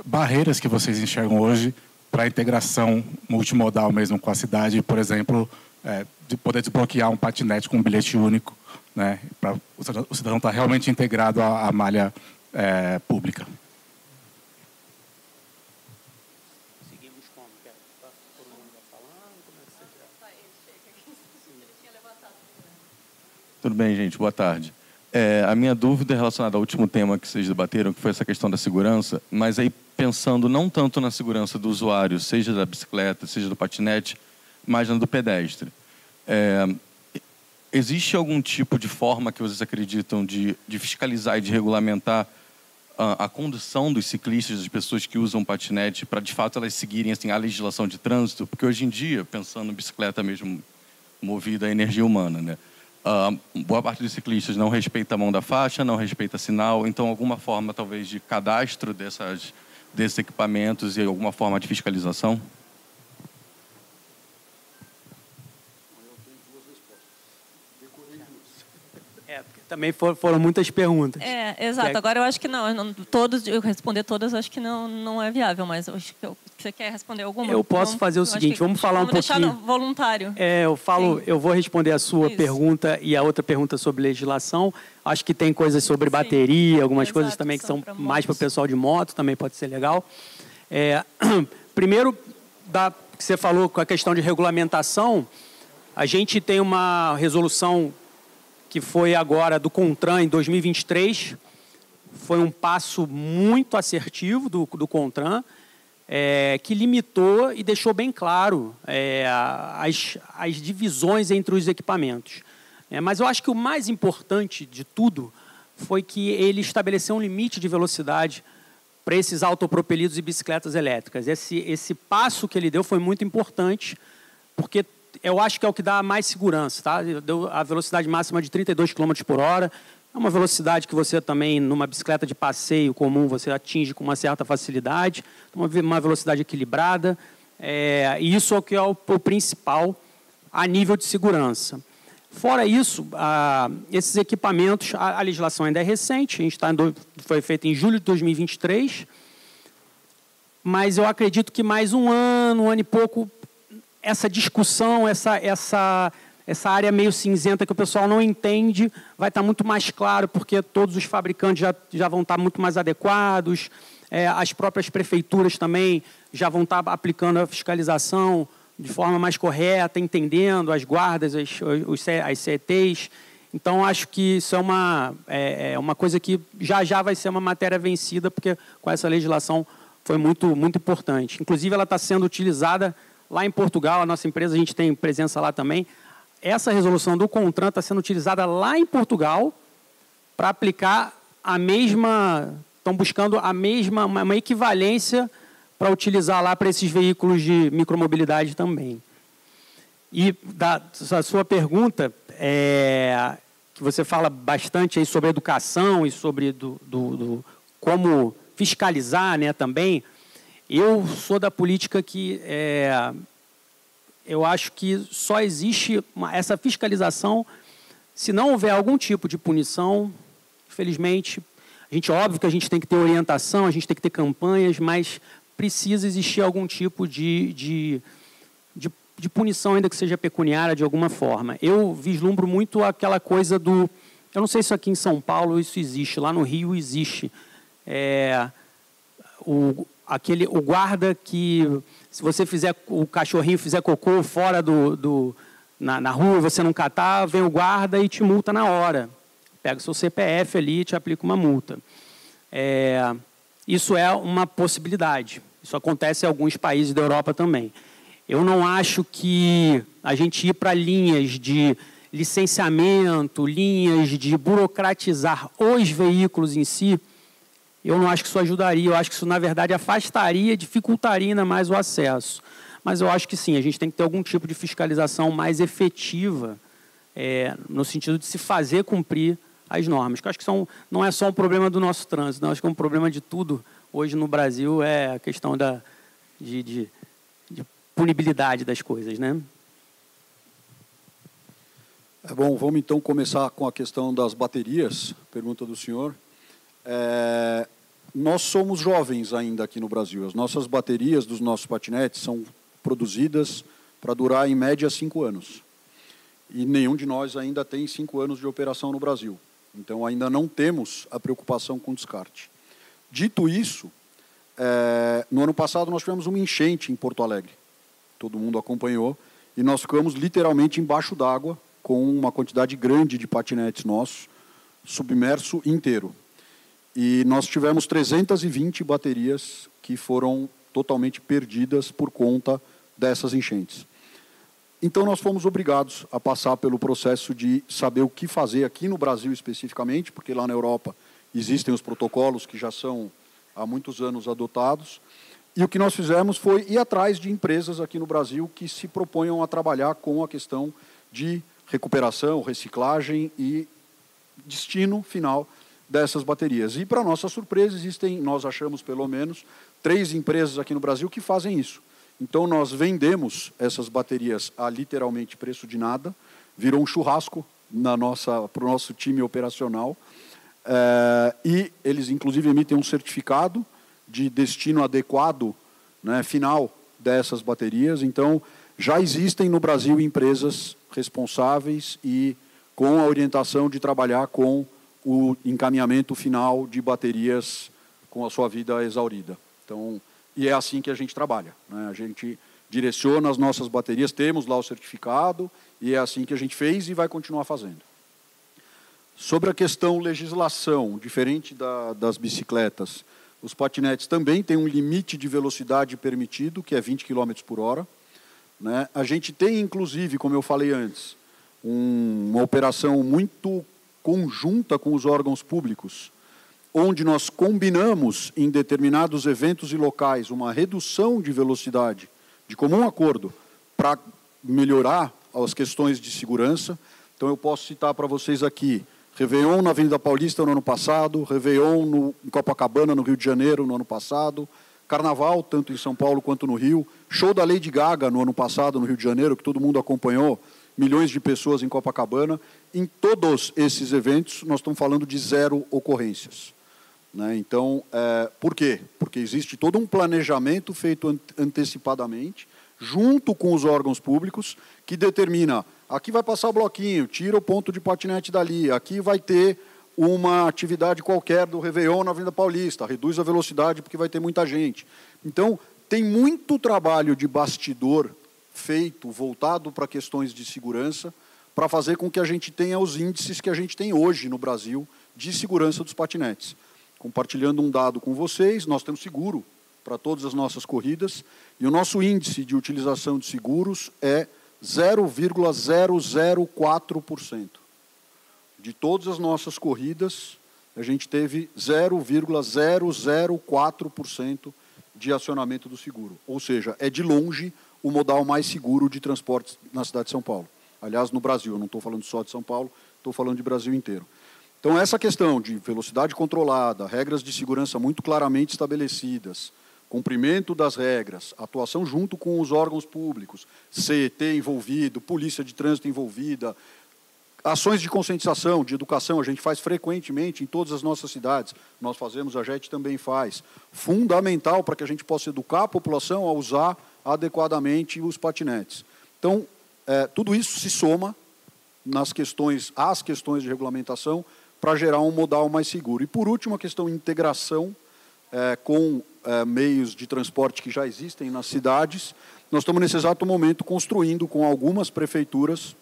barreiras que vocês enxergam hoje para a integração multimodal mesmo com a cidade, por exemplo, de poder desbloquear um patinete com um bilhete único, né, para o cidadão estar realmente integrado à malha pública. Seguimos como? Todo mundo vai falando? Tudo bem, gente. Boa tarde. A minha dúvida é relacionada ao último tema que vocês debateram, que foi essa questão da segurança, mas aí pensando não tanto na segurança do usuário, seja da bicicleta, seja do patinete, mas na do pedestre. Existe algum tipo de forma que vocês acreditam de fiscalizar e de regulamentar a condução dos ciclistas, das pessoas que usam patinete, para de fato elas seguirem assim, a legislação de trânsito? Porque hoje em dia, pensando em bicicleta mesmo movida a energia humana, né? Boa parte dos ciclistas não respeita a mão da faixa, não respeita sinal, então alguma forma talvez de cadastro desses equipamentos e alguma forma de fiscalização? Também foram muitas perguntas. Exato. Agora eu acho que não todos, eu responder todas, eu acho que não é viável, mas eu acho que você quer responder alguma? Eu posso fazer o seguinte, vamos falar um pouquinho. Vamos deixar voluntário. Eu vou responder a sua pergunta e a outra pergunta sobre legislação. Acho que tem coisas sobre bateria, algumas coisas também que são mais para o pessoal de moto, também pode ser legal. Primeiro, que você falou com a questão de regulamentação, a gente tem uma resolução que foi agora do CONTRAN em 2023, foi um passo muito assertivo do CONTRAN, que limitou e deixou bem claro as divisões entre os equipamentos. Mas eu acho que o mais importante de tudo foi que ele estabeleceu um limite de velocidade para esses autopropelidos e bicicletas elétricas. Esse passo que ele deu foi muito importante, porque eu acho que é o que dá mais segurança, tá? Deu a velocidade máxima de 32 km por hora. É uma velocidade que você também, numa bicicleta de passeio comum, você atinge com uma certa facilidade. Uma velocidade equilibrada. E isso é o que é o principal a nível de segurança. Fora isso, esses equipamentos, a legislação ainda é recente, foi feita em julho de 2023, mas eu acredito que mais um ano e pouco, essa discussão, essa área meio cinzenta que o pessoal não entende, vai estar muito mais claro, porque todos os fabricantes já vão estar muito mais adequados, as próprias prefeituras também já vão estar aplicando a fiscalização de forma mais correta, entendendo as guardas, as CETs. Então, acho que isso é uma coisa que já vai ser uma matéria vencida, porque com essa legislação foi muito, muito importante. Inclusive, ela está sendo utilizada lá em Portugal, a nossa empresa, a gente tem presença lá também. Essa resolução do CONTRAN está sendo utilizada lá em Portugal para aplicar a mesma... Estão buscando uma equivalência para utilizar lá para esses veículos de micromobilidade também. E a sua pergunta, que você fala bastante aí sobre educação e sobre como fiscalizar, né, também. Eu sou da política que eu acho que só existe essa fiscalização se não houver algum tipo de punição. Infelizmente, óbvio que a gente tem que ter orientação, a gente tem que ter campanhas, mas precisa existir algum tipo de punição, ainda que seja pecuniária, de alguma forma. Eu vislumbro muito aquela coisa eu não sei se aqui em São Paulo isso existe, lá no Rio existe. O guarda que, se você o cachorrinho fizer cocô fora na rua, você não catar, vem o guarda e te multa na hora. Pega o seu CPF ali e te aplica uma multa. Isso é uma possibilidade. Isso acontece em alguns países da Europa também. Eu não acho que a gente ir para linhas de licenciamento, linhas de burocratizar os veículos em si, eu não acho que isso ajudaria. Eu acho que isso, na verdade, afastaria, dificultaria ainda mais o acesso. Mas eu acho que sim, a gente tem que ter algum tipo de fiscalização mais efetiva no sentido de se fazer cumprir as normas. Que eu acho que não é só um problema do nosso trânsito, não, acho que é um problema de tudo. Hoje no Brasil é a questão de punibilidade das coisas, né? Bom, vamos então começar com a questão das baterias, pergunta do senhor. Nós somos jovens ainda aqui no Brasil. As nossas baterias dos nossos patinetes são produzidas para durar, em média, 5 anos. E nenhum de nós ainda tem 5 anos de operação no Brasil. Então, ainda não temos a preocupação com descarte. Dito isso, no ano passado nós tivemos uma enchente em Porto Alegre. Todo mundo acompanhou. E nós ficamos literalmente embaixo d'água, com uma quantidade grande de patinetes nossos, submerso inteiro. E nós tivemos 320 baterias que foram totalmente perdidas por conta dessas enchentes. Então, nós fomos obrigados a passar pelo processo de saber o que fazer aqui no Brasil especificamente, porque lá na Europa existem os protocolos que já são há muitos anos adotados. E o que nós fizemos foi ir atrás de empresas aqui no Brasil que se proponham a trabalhar com a questão de recuperação, reciclagem e destino final dessas baterias. E, para nossa surpresa, existem, nós achamos pelo menos, 3 empresas aqui no Brasil que fazem isso. Então, nós vendemos essas baterias a literalmente preço de nada, virou um churrasco para o nosso time operacional, e eles, inclusive, emitem um certificado de destino adequado, né, final dessas baterias. Então, já existem no Brasil empresas responsáveis e com a orientação de trabalhar com o encaminhamento final de baterias com a sua vida exaurida. Então, e é assim que a gente trabalha, né? A gente direciona as nossas baterias, temos lá o certificado, e é assim que a gente fez e vai continuar fazendo. Sobre a questão legislação, diferente das bicicletas, os patinetes também têm um limite de velocidade permitido, que é 20 km por hora. Né? A gente tem, inclusive, como eu falei antes, uma operação muito conjunta com os órgãos públicos, onde nós combinamos em determinados eventos e locais uma redução de velocidade, de comum acordo, para melhorar as questões de segurança. Então, eu posso citar para vocês aqui, Réveillon na Avenida Paulista no ano passado, Réveillon em Copacabana, no Rio de Janeiro, no ano passado, Carnaval, tanto em São Paulo quanto no Rio, show da Lady Gaga no ano passado, no Rio de Janeiro, que todo mundo acompanhou, milhões de pessoas em Copacabana. Em todos esses eventos, nós estamos falando de 0 ocorrências. Né? Então, por quê? Porque existe todo um planejamento feito antecipadamente, junto com os órgãos públicos, que determina, aqui vai passar o bloquinho, tira o ponto de patinete dali, aqui vai ter uma atividade qualquer do Réveillon na Avenida Paulista, reduz a velocidade porque vai ter muita gente. Então, tem muito trabalho de bastidor feito, voltado para questões de segurança, para fazer com que a gente tenha os índices que a gente tem hoje no Brasil de segurança dos patinetes. Compartilhando um dado com vocês, nós temos seguro para todas as nossas corridas, e o nosso índice de utilização de seguros é 0,004%. De todas as nossas corridas, a gente teve 0,004% de acionamento do seguro. Ou seja, é de longe o modal mais seguro de transporte na cidade de São Paulo. Aliás, no Brasil, eu não estou falando só de São Paulo, estou falando de Brasil inteiro. Então, essa questão de velocidade controlada, regras de segurança muito claramente estabelecidas, cumprimento das regras, atuação junto com os órgãos públicos, CET envolvido, polícia de trânsito envolvida, ações de conscientização, de educação, a gente faz frequentemente em todas as nossas cidades, nós fazemos, a JET também faz, fundamental para que a gente possa educar a população a usar adequadamente os patinetes. Então, tudo isso se soma às questões de regulamentação para gerar um modal mais seguro. E, por último, a questão de integração com meios de transporte que já existem nas cidades. Nós estamos, nesse exato momento, construindo com algumas prefeituras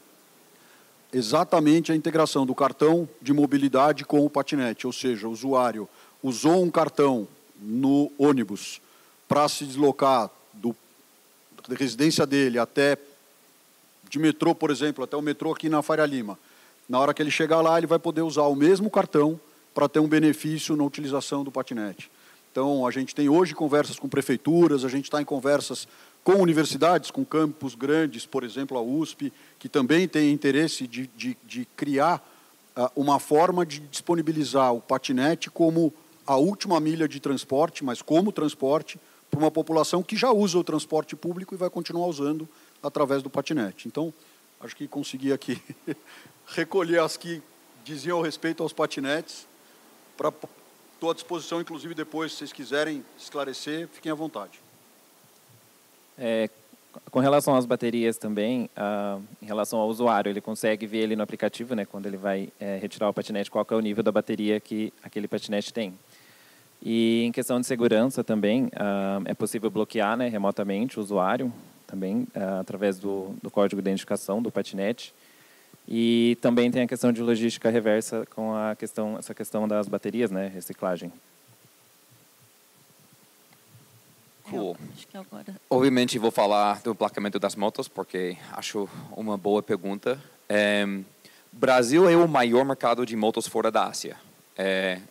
exatamente a integração do cartão de mobilidade com o patinete, ou seja, o usuário usou um cartão no ônibus para se deslocar da residência dele até de metrô, por exemplo, até o metrô aqui na Faria Lima. Na hora que ele chegar lá, ele vai poder usar o mesmo cartão para ter um benefício na utilização do patinete. Então, a gente tem hoje conversas com prefeituras, a gente está em conversas com universidades, com campos grandes, por exemplo, a USP, que também tem interesse de criar uma forma de disponibilizar o patinete como a última milha de transporte, mas como transporte para uma população que já usa o transporte público e vai continuar usando através do patinete. Então, acho que consegui aqui recolher as que diziam respeito aos patinetes. Estou à disposição, inclusive, depois, se vocês quiserem esclarecer, fiquem à vontade. Com relação às baterias também, em relação ao usuário, ele consegue ver ali no aplicativo, né, quando ele vai retirar o patinete, qual que é o nível da bateria que aquele patinete tem. E em questão de segurança também, é possível bloquear, né, remotamente o usuário, também através do código de identificação do patinete. E também tem a questão de logística reversa com essa questão das baterias, né, reciclagem. Cool. Acho que agora... Obviamente vou falar do emplacamento das motos, porque acho uma boa pergunta. Brasil é o maior mercado de motos fora da Ásia.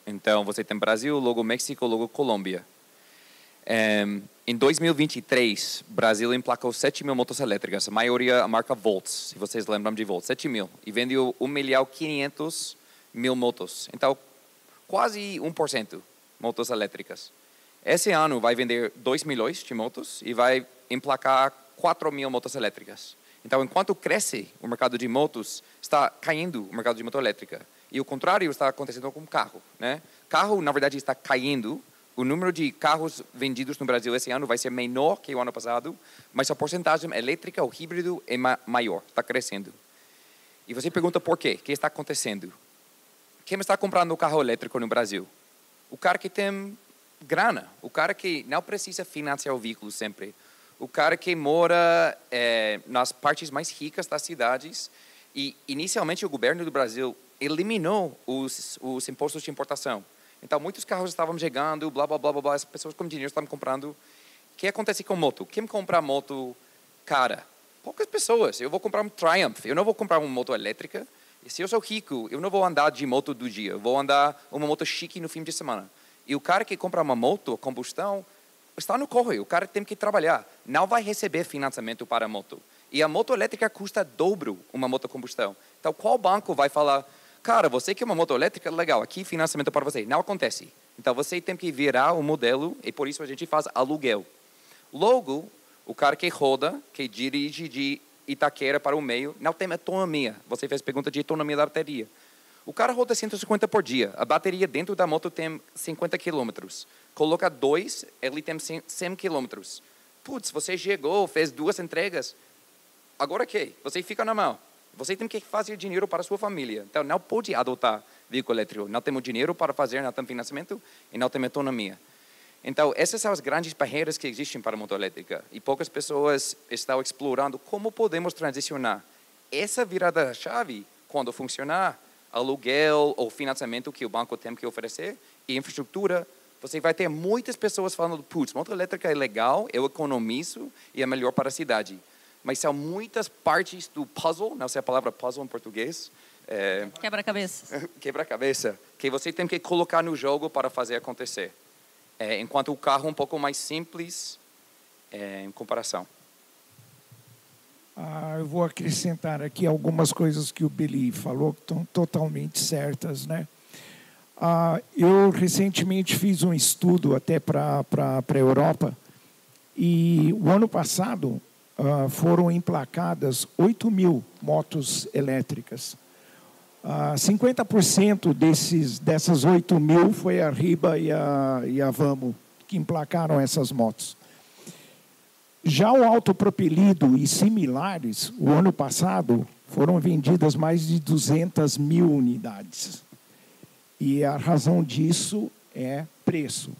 Então, você tem Brasil, logo México, logo Colômbia. Em 2023, Brasil emplacou 7.000 motos elétricas, a maioria a marca Volts, se vocês lembram de Volts, 7.000. E vendeu 1.500.000 motos. Então, quase 1% motos elétricas. Esse ano vai vender 2 milhões de motos e vai emplacar 4.000 motos elétricas. Então, enquanto cresce o mercado de motos, está caindo o mercado de moto elétrica. E o contrário está acontecendo com o carro, né? Carro, na verdade, está caindo. O número de carros vendidos no Brasil esse ano vai ser menor que o ano passado, mas a porcentagem elétrica ou híbrido é maior, está crescendo. E você pergunta por quê? O que está acontecendo? Quem está comprando um carro elétrico no Brasil? O cara que tem grana, o cara que não precisa financiar o veículo sempre, o cara que mora nas partes mais ricas das cidades. E inicialmente o governo do Brasil eliminou os impostos de importação. Então muitos carros estavam chegando, blá blá blá blá, as pessoas com dinheiro estavam comprando. O que acontece com moto? Quem compra moto cara? Poucas pessoas. Eu vou comprar um Triumph, eu não vou comprar uma moto elétrica. E se eu sou rico, eu não vou andar de moto do dia, eu vou andar uma moto chique no fim de semana. E o cara que compra uma moto a combustão está no correio, o cara tem que trabalhar, não vai receber financiamento para a moto. E a moto elétrica custa dobro uma moto a combustão. Então, qual banco vai falar, cara, você que é uma moto elétrica, legal, aqui financiamento para você. Não acontece. Então, você tem que virar o modelo e por isso a gente faz aluguel. Logo, o cara que roda, que dirige de Itaquera para o meio, não tem autonomia. Você fez pergunta de autonomia da bateria. O cara roda 150 por dia. A bateria dentro da moto tem 50 quilômetros. Coloca 2, ele tem 100 quilômetros. Putz, você chegou, fez 2 entregas. Agora o quê? Você fica na mão. Você tem que fazer dinheiro para a sua família. Então, não pode adotar veículo elétrico. Não temos dinheiro para fazer, não temos financiamento e não temos autonomia. Então, essas são as grandes barreiras que existem para a moto elétrica. E poucas pessoas estão explorando como podemos transicionar. Essa virada-chave, quando funcionar, aluguel ou financiamento que o banco tem que oferecer e infraestrutura, você vai ter muitas pessoas falando, putz, moto elétrica é legal, eu economizo e é melhor para a cidade. Mas são muitas partes do puzzle, não sei a palavra puzzle em português. Quebra-cabeça. Quebra-cabeça, que você tem que colocar no jogo para fazer acontecer. Enquanto o carro é um pouco mais simples em comparação. Eu vou acrescentar aqui algumas coisas que o Billy falou que estão totalmente certas, né? Eu recentemente fiz um estudo até para a Europa e o ano passado foram emplacadas 8.000 motos elétricas. 50% dessas 8.000 foi a Riba e a Vamo que emplacaram essas motos. Já o autopropelido e similares, o ano passado, foram vendidas mais de 200.000 unidades. E a razão disso é preço.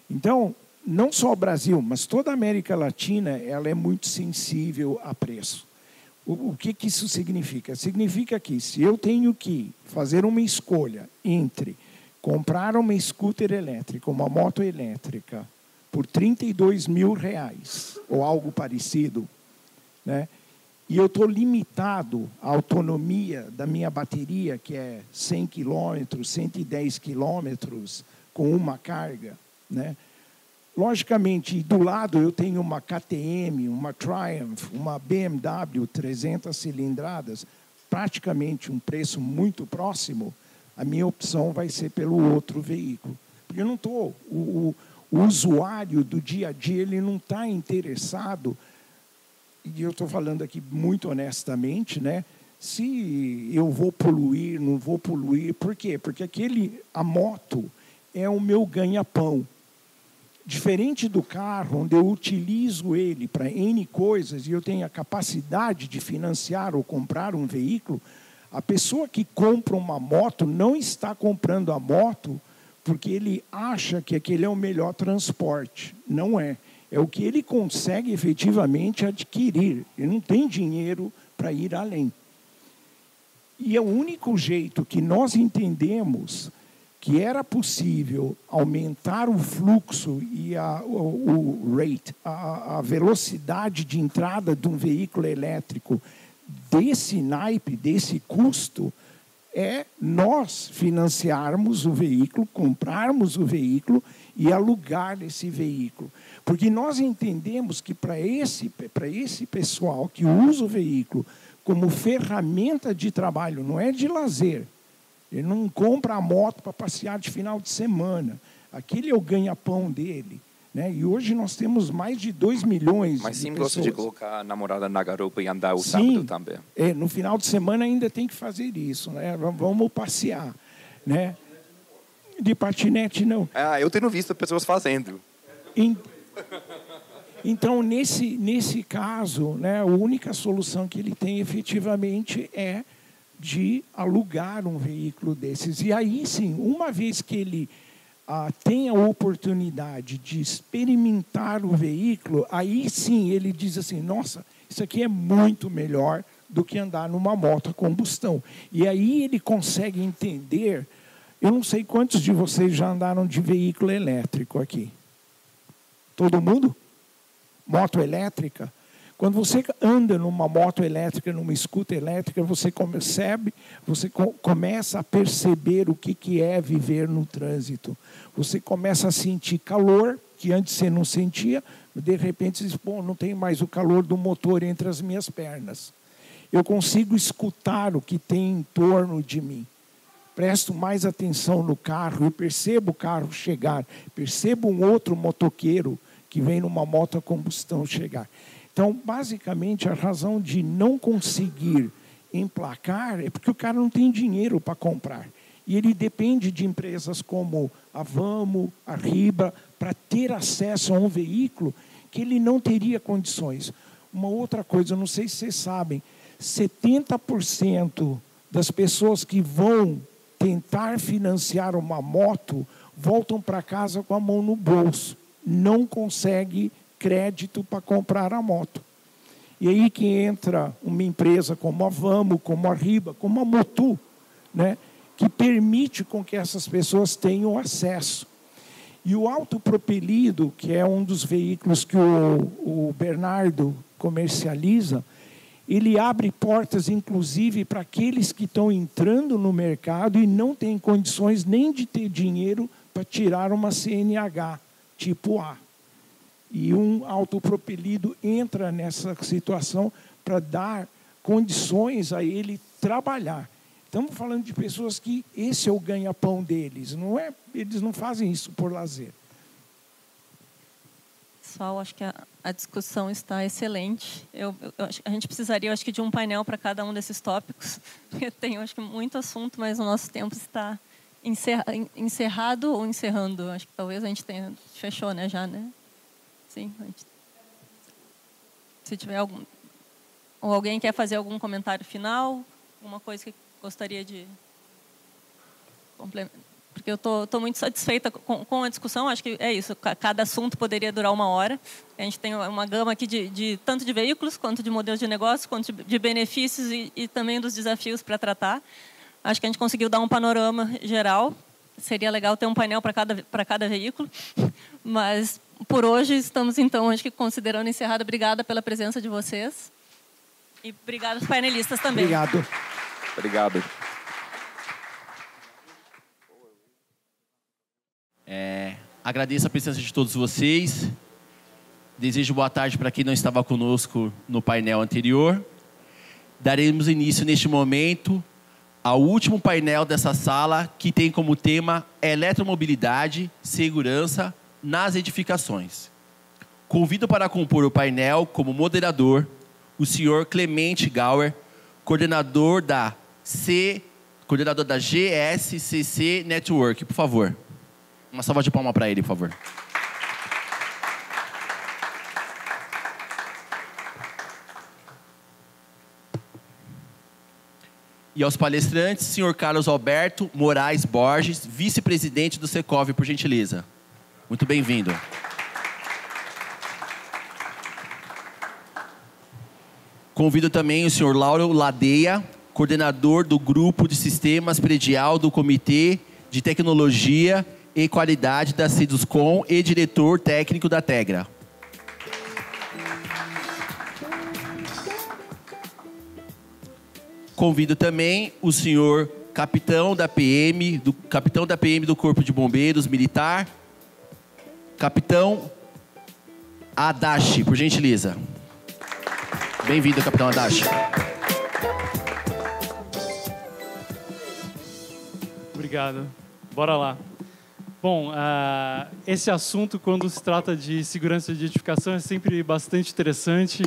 Então, não só o Brasil, mas toda a América Latina, ela é muito sensível a preço. O que isso significa? Significa que se eu tenho que fazer uma escolha entre comprar uma scooter elétrica, uma moto elétrica, por R$32 mil, ou algo parecido, né? E eu estou limitado à autonomia da minha bateria, que é 100 quilômetros, 110 quilômetros, com uma carga, né? Logicamente, do lado eu tenho uma KTM, uma Triumph, uma BMW 300 cilindradas, praticamente um preço muito próximo, a minha opção vai ser pelo outro veículo. Porque eu não estou... O usuário do dia a dia, ele não está interessado, e eu estou falando aqui muito honestamente, né? Se eu vou poluir, não vou poluir. Por quê? Porque a moto é o meu ganha-pão. Diferente do carro, onde eu utilizo ele para N coisas e eu tenho a capacidade de financiar ou comprar um veículo, a pessoa que compra uma moto não está comprando a moto porque ele acha que aquele é o melhor transporte. Não é. É o que ele consegue efetivamente adquirir. Ele não tem dinheiro para ir além. E é o único jeito que nós entendemos que era possível aumentar o fluxo e o rate, a velocidade de entrada de um veículo elétrico desse naipe, desse custo, é nós financiarmos o veículo, comprarmos o veículo e alugar esse veículo. Porque nós entendemos que para esse pessoal que usa o veículo como ferramenta de trabalho, não é de lazer. Ele não compra a moto para passear de final de semana. Aquele é o ganha-pão dele, né? E hoje nós temos mais de 2 milhões Mas de sim, pessoas. gosta de colocar a namorada na garupa e andar o sábado também. No final de semana ainda tem que fazer isso, né? Vamos passear, né? De patinete, não. Eu tenho visto pessoas fazendo. Então, nesse caso, né, a única solução que ele tem efetivamente é de alugar um veículo desses. E aí, sim, uma vez que ele tem a oportunidade de experimentar o veículo, aí sim ele diz assim, nossa, isso aqui é muito melhor do que andar numa moto a combustão. E aí ele consegue entender, eu não sei quantos de vocês já andaram de veículo elétrico aqui. Todo mundo? Moto elétrica? Quando você anda numa moto elétrica, numa scooter elétrica, você começa a perceber o que é viver no trânsito. Você começa a sentir calor, que antes você não sentia, de repente você diz, bom, não tem mais o calor do motor entre as minhas pernas. Eu consigo escutar o que tem em torno de mim. Presto mais atenção no carro, eu percebo o carro chegar, percebo um outro motoqueiro que vem numa moto a combustão chegar. Então, basicamente, a razão de não conseguir emplacar é porque o cara não tem dinheiro para comprar. E ele depende de empresas como a Vamo, a Riba, para ter acesso a um veículo que ele não teria condições. Uma outra coisa, eu não sei se vocês sabem, 70% das pessoas que vão tentar financiar uma moto voltam para casa com a mão no bolso. Não consegue crédito para comprar a moto. E aí que entra uma empresa como a Vamo, como a Riba, como a Motu, né, que permite com que essas pessoas tenham acesso. E o autopropelido, que é um dos veículos que o Bernardo comercializa, ele abre portas, inclusive, para aqueles que estão entrando no mercado e não têm condições nem de ter dinheiro para tirar uma CNH tipo A. E um autopropelido entra nessa situação para dar condições a ele trabalhar. Estamos falando de pessoas que esse é o ganha-pão deles. Eles não fazem isso por lazer. Pessoal, acho que a discussão está excelente. A gente precisaria, acho que, de um painel para cada um desses tópicos. Eu tenho, acho que, muito assunto, mas o nosso tempo está encerrado ou encerrando. Acho que talvez a gente tenha... Fechou, né, já, né? Sim. Se tiver algum... Ou alguém quer fazer algum comentário final, alguma coisa que gostaria de complementar. Porque eu estou muito satisfeita com a discussão. Acho que é isso. Cada assunto poderia durar 1 hora. A gente tem uma gama aqui tanto de veículos, quanto de modelos de negócio, quanto de benefícios e também dos desafios para tratar. Acho que a gente conseguiu dar um panorama geral. Seria legal ter um painel para cada veículo. Mas, por hoje, estamos, então, acho que considerando encerrado. Obrigada pela presença de vocês. E obrigada aos painelistas também. Obrigado. Obrigado. Agradeço a presença de todos vocês. Desejo boa tarde para quem não estava conosco no painel anterior. Daremos início neste momento ao último painel dessa sala, que tem como tema eletromobilidade, segurança nas edificações. Convido para compor o painel como moderador o senhor Clemente Gauer, coordenador da GSCC Network, por favor. Uma salva de palmas para ele, por favor. E aos palestrantes, senhor Carlos Alberto Moraes Borges, vice-presidente do Secov, por gentileza. Muito bem-vindo. Convido também o senhor Lauro Ladeia, coordenador do Grupo de Sistemas Predial do Comitê de Tecnologia e Qualidade da Seduscom e diretor técnico da Tegra. Convido também o senhor capitão da PM do Corpo de Bombeiros Militar, capitão Adachi, por gentileza. Bem-vindo, capitão Adachi. Obrigado. Bora lá. Bom, esse assunto, quando se trata de segurança de edificação, é sempre bastante interessante.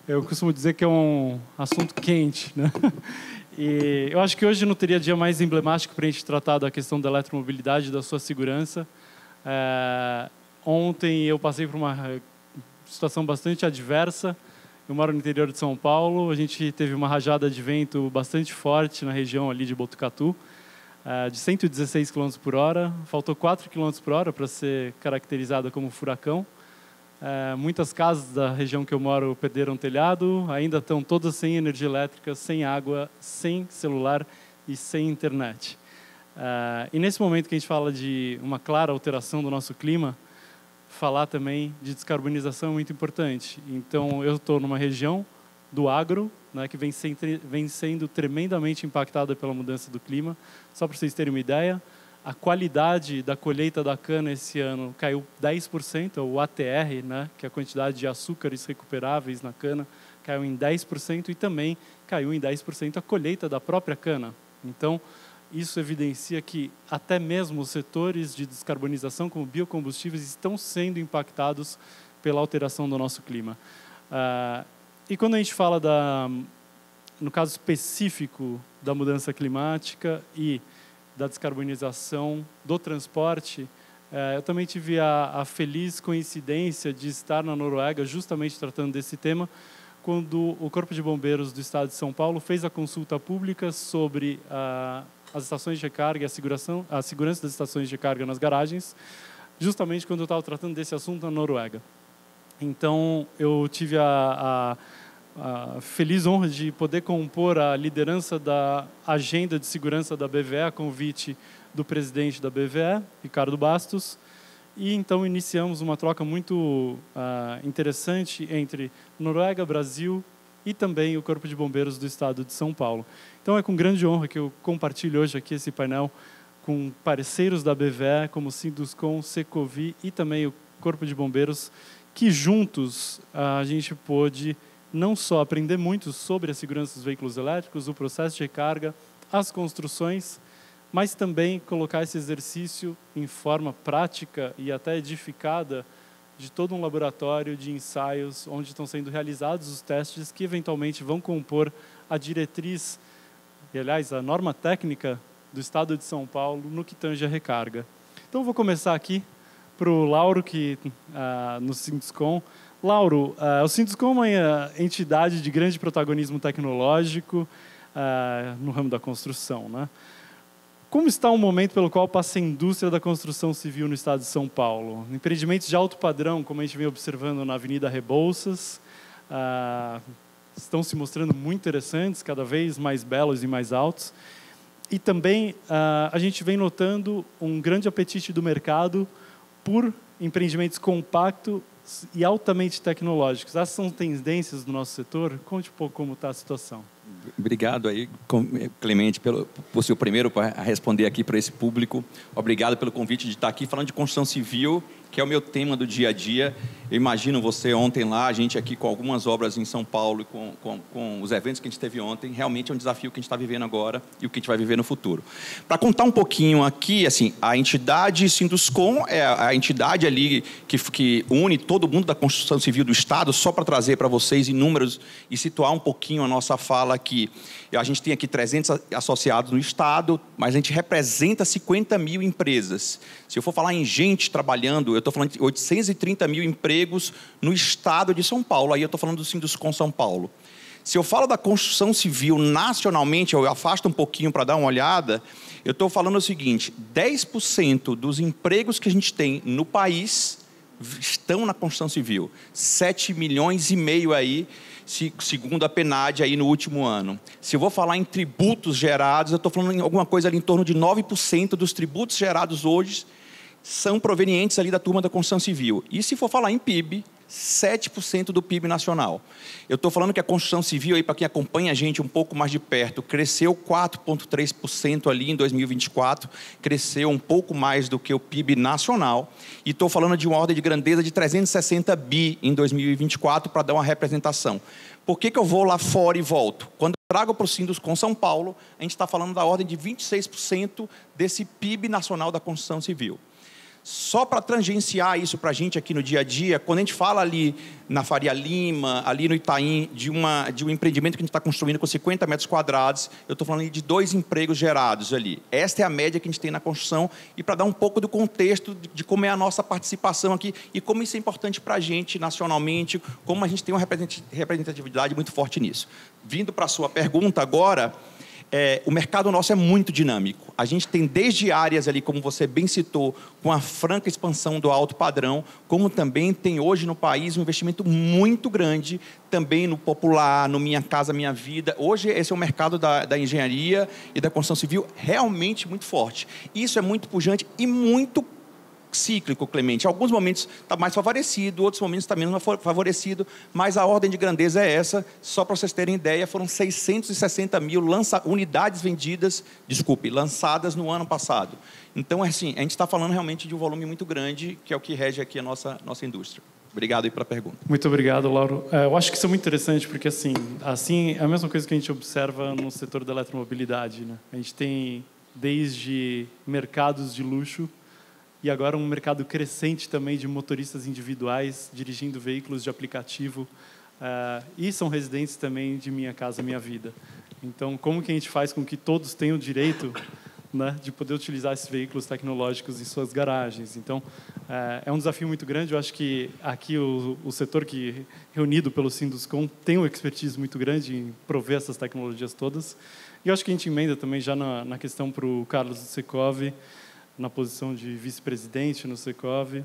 Eu costumo dizer que é um assunto quente, né? E eu acho que hoje não teria dia mais emblemático para a gente tratar da questão da eletromobilidade e da sua segurança. Ontem eu passei por uma situação bastante adversa. Eu moro no interior de São Paulo. A gente teve uma rajada de vento bastante forte na região ali de Botucatu, de 116 km por hora. Faltou 4 km por hora para ser caracterizada como furacão. Muitas casas da região que eu moro perderam telhado, ainda estão todas sem energia elétrica, sem água, sem celular e sem internet. E nesse momento que a gente fala de uma clara alteração do nosso clima, falar também de descarbonização é muito importante. Então, eu estou numa região do agro, né, que vem sendo tremendamente impactada pela mudança do clima. Só para vocês terem uma ideia, a qualidade da colheita da cana esse ano caiu 10%, o ATR, né, que é a quantidade de açúcares recuperáveis na cana, caiu em 10% e também caiu em 10% a colheita da própria cana. Então, isso evidencia que até mesmo os setores de descarbonização, como biocombustíveis, estão sendo impactados pela alteração do nosso clima. E quando a gente fala, no caso específico, da mudança climática e da descarbonização do transporte, eu também tive a feliz coincidência de estar na Noruega justamente tratando desse tema, quando o Corpo de Bombeiros do Estado de São Paulo fez a consulta pública sobre as estações de recarga e a segurança das estações de recarga nas garagens, justamente quando eu estava tratando desse assunto na Noruega. Então, eu tive a feliz honra de poder compor a liderança da agenda de segurança da BVE, a convite do presidente da BVE, Ricardo Bastos, e então iniciamos uma troca muito interessante entre Noruega, Brasil e também o Corpo de Bombeiros do Estado de São Paulo. Então é com grande honra que eu compartilho hoje aqui esse painel com parceiros da BVE, como Seduscom, Secovi e também o Corpo de Bombeiros, que juntos a gente pôde não só aprender muito sobre a segurança dos veículos elétricos, o processo de recarga, as construções, mas também colocar esse exercício em forma prática e até edificada de todo um laboratório de ensaios onde estão sendo realizados os testes que eventualmente vão compor a diretriz e, aliás, a norma técnica do Estado de São Paulo no que tange a recarga. Então, eu vou começar aqui para o Lauro, no Seduscom. Lauro, o Seduscom é uma entidade de grande protagonismo tecnológico no ramo da construção, né? Como está o momento pelo qual passa a indústria da construção civil no estado de São Paulo? Empreendimentos de alto padrão, como a gente vem observando na Avenida Rebouças, estão se mostrando muito interessantes, cada vez mais belos e mais altos. E também a gente vem notando um grande apetite do mercado por empreendimentos compactos e altamente tecnológicos. Essas são tendências do nosso setor? Conte um pouco como está a situação. Obrigado aí, Clemente, por ser o primeiro para responder aqui para esse público. Obrigado pelo convite de estar aqui falando de construção civil, que é o meu tema do dia a dia. Eu imagino você ontem lá, a gente aqui com algumas obras em São Paulo e com os eventos que a gente teve ontem. Realmente é um desafio que a gente está vivendo agora e o que a gente vai viver no futuro. Para contar um pouquinho aqui, assim, a entidade Sinduscon é a entidade ali que une todo mundo da construção civil do Estado, só para trazer para vocês em números e situar um pouquinho a nossa fala aqui. A gente tem aqui 300 associados no Estado, mas a gente representa 50 mil empresas. Se eu for falar em gente trabalhando, eu estou falando de 830 mil empregos no Estado de São Paulo. Aí eu estou falando do Sinduscon São Paulo. Se eu falo da construção civil nacionalmente, eu afasto um pouquinho para dar uma olhada, eu estou falando o seguinte, 10% dos empregos que a gente tem no país estão na construção civil. 7,5 milhões aí, segundo a PNAD, aí no último ano. Se eu vou falar em tributos gerados, eu estou falando em alguma coisa ali em torno de 9% dos tributos gerados hoje são provenientes ali da turma da construção civil. E se for falar em PIB, 7% do PIB nacional. Eu estou falando que a construção civil, aí, para quem acompanha a gente um pouco mais de perto, cresceu 4,3% ali em 2024, cresceu um pouco mais do que o PIB nacional, e estou falando de uma ordem de grandeza de 360 bi em 2024, para dar uma representação. Por que eu vou lá fora e volto? Quando eu trago para o Sinduscon São Paulo, a gente está falando da ordem de 26% desse PIB nacional da construção civil. Só para tangenciar isso para a gente aqui no dia a dia, quando a gente fala ali na Faria Lima, ali no Itaim, de um empreendimento que a gente está construindo com 50 metros quadrados, eu estou falando de 2 empregos gerados ali. Esta é a média que a gente tem na construção, e para dar um pouco do contexto de como é a nossa participação aqui e como isso é importante para a gente nacionalmente, como a gente tem uma representatividade muito forte nisso. Vindo para a sua pergunta agora, o mercado nosso é muito dinâmico. A gente tem desde áreas ali, como você bem citou, com a franca expansão do alto padrão, como também tem hoje no país um investimento muito grande, também no popular, no Minha Casa Minha Vida. Hoje esse é o mercado da engenharia e da construção civil realmente muito forte. Isso é muito pujante e muito cíclico, Clemente. Em alguns momentos está mais favorecido, outros momentos está menos favorecido, mas a ordem de grandeza é essa. Só para vocês terem ideia, foram 660 mil unidades vendidas, lançadas no ano passado. Então, assim, a gente está falando realmente de um volume muito grande, que é o que rege aqui a nossa indústria. Obrigado aí pela pergunta. Muito obrigado, Lauro. Eu acho que isso é muito interessante, porque assim é a mesma coisa que a gente observa no setor da eletromobilidade, né? A gente tem desde mercados de luxo, e agora um mercado crescente também de motoristas individuais dirigindo veículos de aplicativo, e são residentes também de Minha Casa Minha Vida. Então, como que a gente faz com que todos tenham o direito, né, de poder utilizar esses veículos tecnológicos em suas garagens? Então, é um desafio muito grande. Eu acho que aqui o setor que reunido pelo Sinduscon tem uma expertise muito grande em prover essas tecnologias todas. E eu acho que a gente emenda também já na questão para o Carlos do Secov, na posição de vice-presidente no Secov.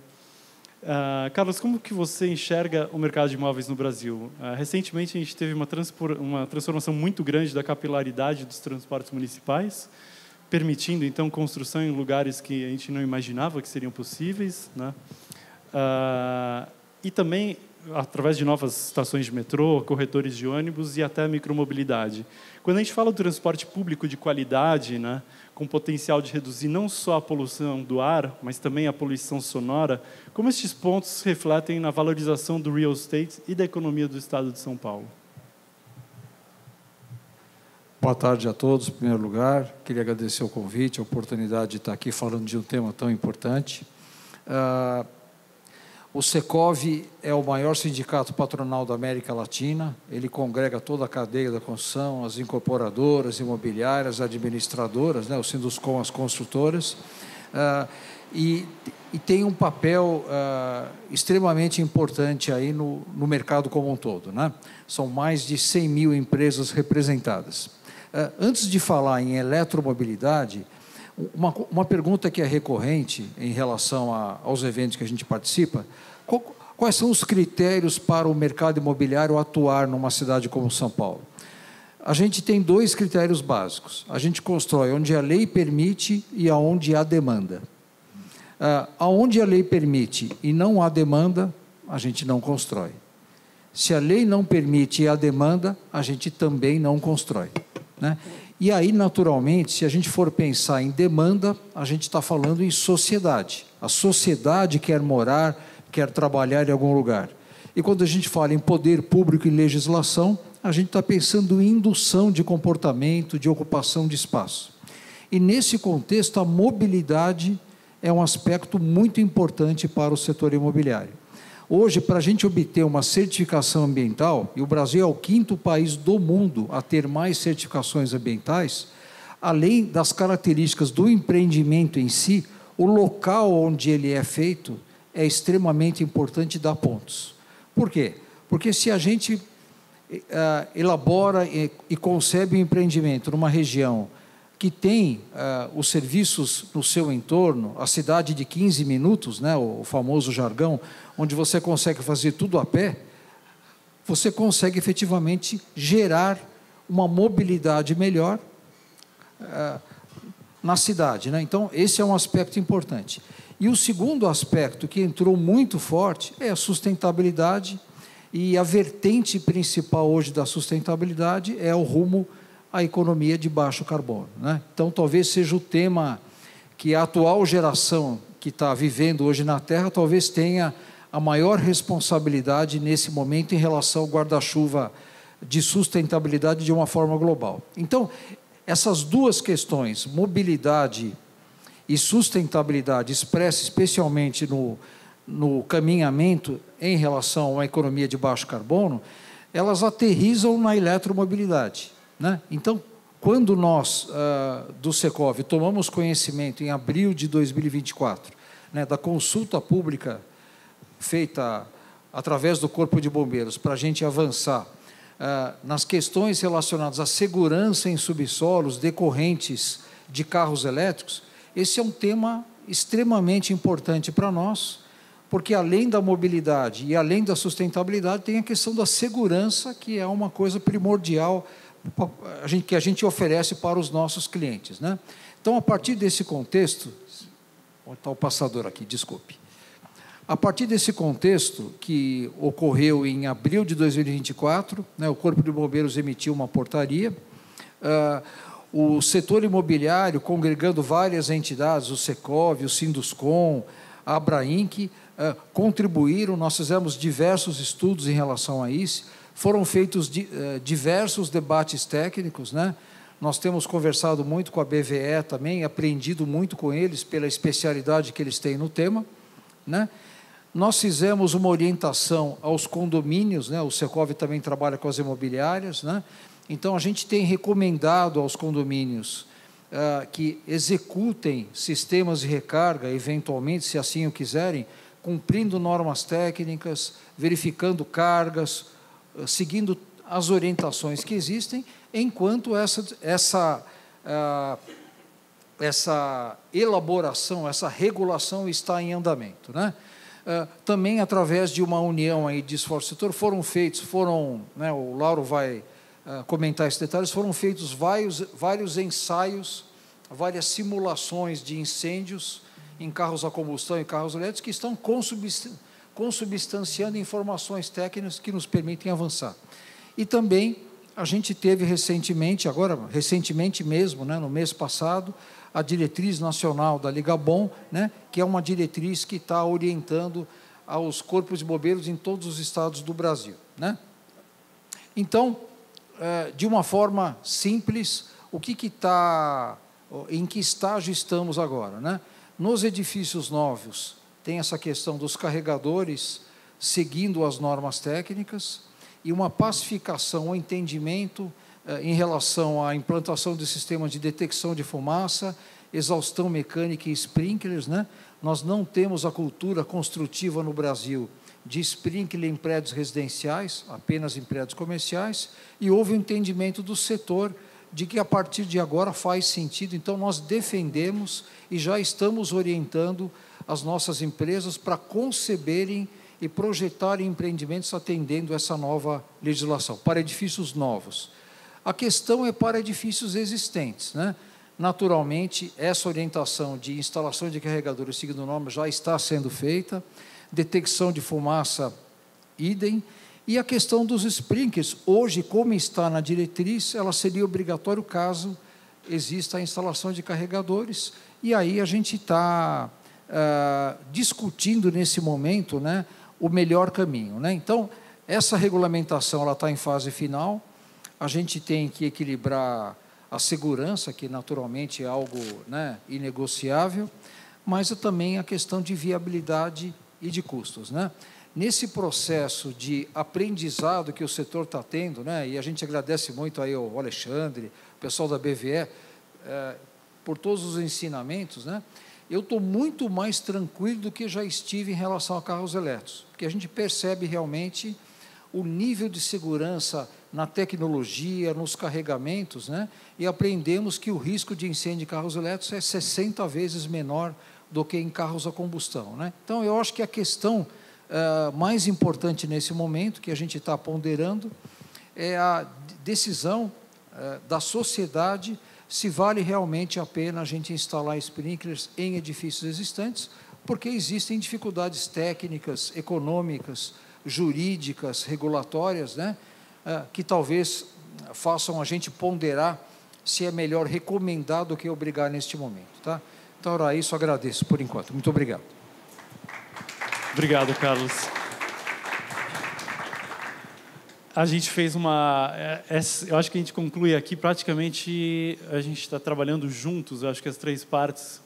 Carlos, como que você enxerga o mercado de imóveis no Brasil? Recentemente, a gente teve uma transformação muito grande da capilaridade dos transportes municipais, permitindo, então, construção em lugares que a gente não imaginava que seriam possíveis, né? E também através de novas estações de metrô, corretores de ônibus e até micromobilidade. Quando a gente fala do transporte público de qualidade, né, com potencial de reduzir não só a poluição do ar, mas também a poluição sonora, como estes pontos refletem na valorização do real estate e da economia do Estado de São Paulo? Boa tarde a todos, em primeiro lugar. Queria agradecer o convite, a oportunidade de estar aqui falando de um tema tão importante. O Secov é o maior sindicato patronal da América Latina. Ele congrega toda a cadeia da construção, as incorporadoras, imobiliárias, administradoras, né, o Sinduscon, as construtoras, e tem um papel extremamente importante aí no mercado como um todo, né? São mais de 100 mil empresas representadas. Antes de falar em eletromobilidade, uma pergunta que é recorrente em relação aos eventos que a gente participa: quais são os critérios para o mercado imobiliário atuar numa cidade como São Paulo? A gente tem 2 critérios básicos. A gente constrói onde a lei permite e aonde há demanda. Aonde a lei permite e não há demanda, a gente não constrói. Se a lei não permite a demanda, a gente também não constrói, né? E aí, naturalmente, se a gente for pensar em demanda, a gente está falando em sociedade. A sociedade quer morar, quer trabalhar em algum lugar. E quando a gente fala em poder público e legislação, a gente está pensando em indução de comportamento, de ocupação de espaço. E nesse contexto, a mobilidade é um aspecto muito importante para o setor imobiliário. Hoje, para a gente obter uma certificação ambiental, e o Brasil é o 5º país do mundo a ter mais certificações ambientais, além das características do empreendimento em si, o local onde ele é feito é extremamente importante dar pontos. Por quê? Porque se a gente elabora e concebe um empreendimento numa região que tem os serviços no seu entorno, a cidade de 15 minutos, né, o famoso jargão, onde você consegue fazer tudo a pé, você consegue efetivamente gerar uma mobilidade melhor na cidade, né? Então, esse é um aspecto importante. E o segundo aspecto que entrou muito forte é a sustentabilidade, e a vertente principal hoje da sustentabilidade é o rumo à economia de baixo carbono, né? Então, talvez seja o tema que a atual geração que está vivendo hoje na Terra talvez tenha a maior responsabilidade nesse momento em relação ao guarda-chuva de sustentabilidade de uma forma global. Então, essas duas questões, mobilidade e sustentabilidade, expressa especialmente no caminhamento em relação a uma economia de baixo carbono, elas aterrissam na eletromobilidade, né? Então, quando nós, do Secov, tomamos conhecimento em abril de 2024, né, da consulta pública feita através do Corpo de Bombeiros para a gente avançar nas questões relacionadas à segurança em subsolos decorrentes de carros elétricos, esse é um tema extremamente importante para nós, porque além da mobilidade e além da sustentabilidade, tem a questão da segurança, que é uma coisa primordial que a gente oferece para os nossos clientes, né? Então, a partir desse contexto, está o passador aqui, desculpe. A partir desse contexto, que ocorreu em abril de 2024, né, o Corpo de Bombeiros emitiu uma portaria, o setor imobiliário, congregando várias entidades, o Secov, o Sinduscom, a Abrainc, contribuíram, nós fizemos diversos estudos em relação a isso, foram feitos diversos debates técnicos, né? Nós temos conversado muito com a BVE também, aprendido muito com eles pela especialidade que eles têm no tema, né? Nós fizemos uma orientação aos condomínios, né? O Secov também trabalha com as imobiliárias, né? Então, a gente tem recomendado aos condomínios que executem sistemas de recarga, eventualmente, se assim o quiserem, cumprindo normas técnicas, verificando cargas, seguindo as orientações que existem, enquanto essa elaboração, essa regulação está em andamento, né? Também, através de uma união aí de esforço setor, né, o Lauro vai comentar esses detalhes, foram feitos vários ensaios, várias simulações de incêndios em carros a combustão e carros elétricos que estão consubstanciando informações técnicas que nos permitem avançar. E também a gente teve recentemente mesmo, né, no mês passado, a diretriz nacional da Ligabom, né, que é uma diretriz que está orientando aos corpos de bombeiros em todos os estados do Brasil, né? Então, de uma forma simples, em que estágio estamos agora, né? Nos edifícios novos, tem essa questão dos carregadores seguindo as normas técnicas e uma pacificação, um entendimento em relação à implantação de sistemas de detecção de fumaça, exaustão mecânica e sprinklers, né? Nós não temos a cultura construtiva no Brasil de sprinkler em prédios residenciais, apenas em prédios comerciais, e houve um entendimento do setor de que a partir de agora faz sentido. Então, nós defendemos e já estamos orientando as nossas empresas para conceberem e projetarem empreendimentos atendendo essa nova legislação, para edifícios novos. A questão é para edifícios existentes, né? Naturalmente, essa orientação de instalação de carregadores seguindo normas já está sendo feita, detecção de fumaça, idem, E a questão dos sprinklers, hoje, como está na diretriz, ela seria obrigatório caso exista a instalação de carregadores, e aí a gente está discutindo nesse momento, né, o melhor caminho, né? Então, essa regulamentação ela está em fase final, a gente tem que equilibrar a segurança, que naturalmente é algo, né, inegociável, mas também a questão de viabilidade e de custos, né? Nesse processo de aprendizado que o setor está tendo, né, e a gente agradece muito aí ao Alexandre, o pessoal da BVE, por todos os ensinamentos, né, eu estou muito mais tranquilo do que já estive em relação a carros elétricos, porque a gente percebe realmente o nível de segurança na tecnologia, nos carregamentos, né, e aprendemos que o risco de incêndio de carros elétricos é 60 vezes menor do que em carros a combustão, né? Então, eu acho que a questão mais importante nesse momento, que a gente está ponderando, é a decisão da sociedade se vale realmente a pena a gente instalar sprinklers em edifícios existentes, porque existem dificuldades técnicas, econômicas, jurídicas, regulatórias, né, que talvez façam a gente ponderar se é melhor recomendar do que obrigar neste momento, tá? Então, era isso, agradeço por enquanto. Muito obrigado. Obrigado, Carlos. A gente fez eu acho que a gente conclui aqui, praticamente, a gente está trabalhando juntos, eu acho que as três partes,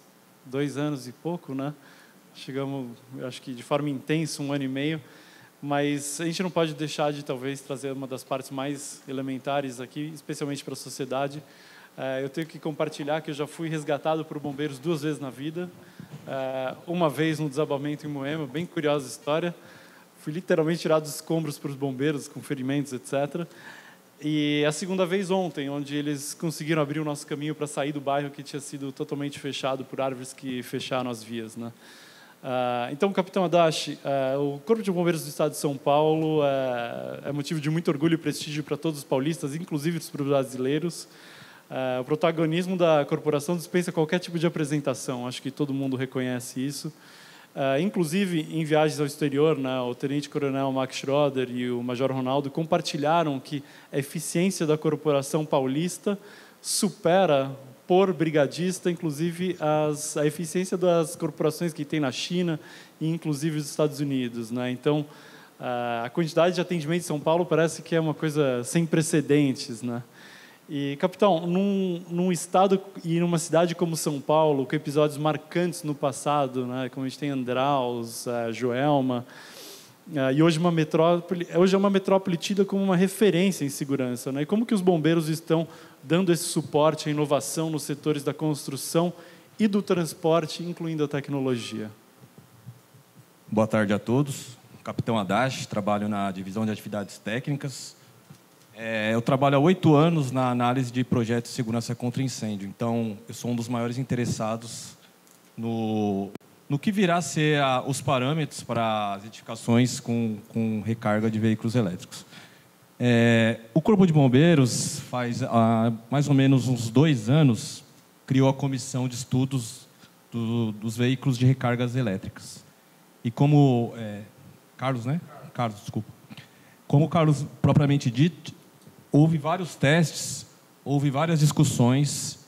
2 anos e pouco, né? Chegamos, eu acho que de forma intensa, 1 ano e meio, mas a gente não pode deixar de, talvez, trazer uma das partes mais elementares aqui, especialmente para a sociedade. Eu tenho que compartilhar que eu já fui resgatado por bombeiros 2 vezes na vida. Uma vez no desabamento em Moema, bem curiosa história. Fui literalmente tirado dos escombros por os bombeiros, com ferimentos, etc. E a segunda vez ontem, onde eles conseguiram abrir o nosso caminho para sair do bairro que tinha sido totalmente fechado por árvores que fecharam as vias, né? Então, Capitão Adachi, o Corpo de Bombeiros do Estado de São Paulo é motivo de muito orgulho e prestígio para todos os paulistas, inclusive para os brasileiros. O protagonismo da corporação dispensa qualquer tipo de apresentação, acho que todo mundo reconhece isso. Inclusive, em viagens ao exterior, né, o tenente-coronel Max Schroeder e o major Ronaldo compartilharam que a eficiência da corporação paulista supera, por brigadista, inclusive, a eficiência das corporações que tem na China e, inclusive, nos Estados Unidos, né? Então, a quantidade de atendimento em São Paulo parece que é uma coisa sem precedentes, né? E, capitão, num estado e numa cidade como São Paulo, com episódios marcantes no passado, né, como a gente tem Andraus, Joelma, e hoje é uma metrópole tida como uma referência em segurança, né? E como que os bombeiros estão dando esse suporte à inovação nos setores da construção e do transporte, incluindo a tecnologia? Boa tarde a todos. Capitão Adachi, trabalho na divisão de atividades técnicas. Eu trabalho há 8 anos na análise de projetos de segurança contra incêndio. Então, eu sou um dos maiores interessados no que virá a ser os parâmetros para as edificações com recarga de veículos elétricos. O Corpo de Bombeiros, faz mais ou menos uns 2 anos, criou a comissão de estudos dos veículos de recargas elétricas. E como... Carlos, né? Carlos, desculpa. Como o Carlos propriamente dito, houve vários testes, houve várias discussões,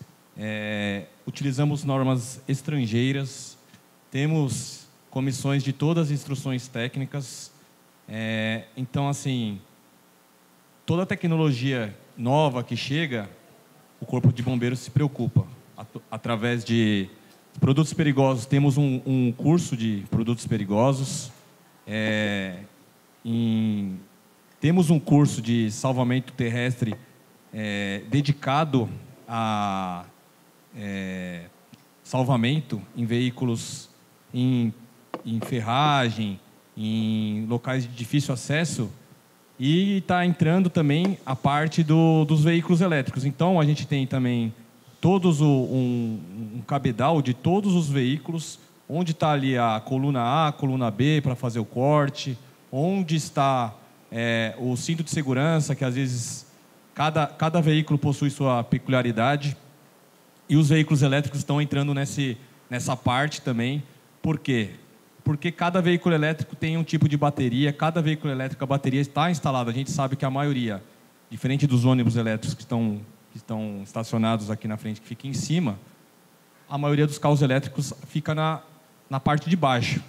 utilizamos normas estrangeiras, temos comissões de todas as instruções técnicas. Então, assim, toda tecnologia nova que chega, o Corpo de Bombeiros se preocupa. Através de produtos perigosos, temos um curso de produtos perigosos, temos um curso de salvamento terrestre dedicado a salvamento em veículos em ferragem, em locais de difícil acesso, e está entrando também a parte dos veículos elétricos. Então, a gente tem também todos um cabedal de todos os veículos, onde está ali a coluna A, a coluna B para fazer o corte, onde está o cinto de segurança, que às vezes cada veículo possui sua peculiaridade, e os veículos elétricos estão entrando nessa parte também. Por quê? porque cada veículo elétrico tem um tipo de bateria, cada veículo elétrico a bateria está instalada. A gente sabe que a maioria, diferente dos ônibus elétricos que estão estacionados aqui na frente, que fica em cima, a maioria dos carros elétricos fica na parte de baixo.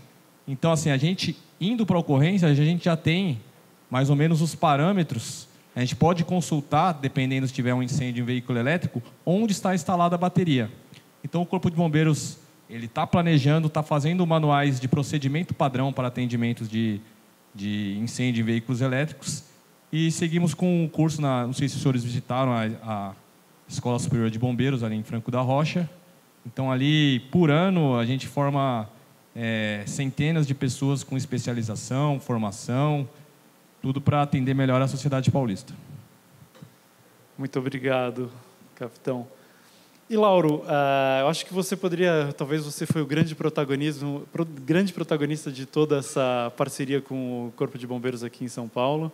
Então, assim, a gente indo para a ocorrência, a gente já tem mais ou menos os parâmetros. A gente pode consultar, dependendo se tiver um incêndio em veículo elétrico, onde está instalada a bateria. Então, o Corpo de Bombeiros ele está planejando, está fazendo manuais de procedimento padrão para atendimentos de incêndio em veículos elétricos. E seguimos com um curso, não sei se os senhores visitaram a Escola Superior de Bombeiros, ali em Franco da Rocha. Então, ali, por ano, a gente forma centenas de pessoas com especialização, formação, tudo para atender melhor a sociedade paulista. Muito obrigado, capitão. E, Lauro, eu acho que você poderia, talvez você foi o grande protagonista de toda essa parceria com o Corpo de Bombeiros aqui em São Paulo.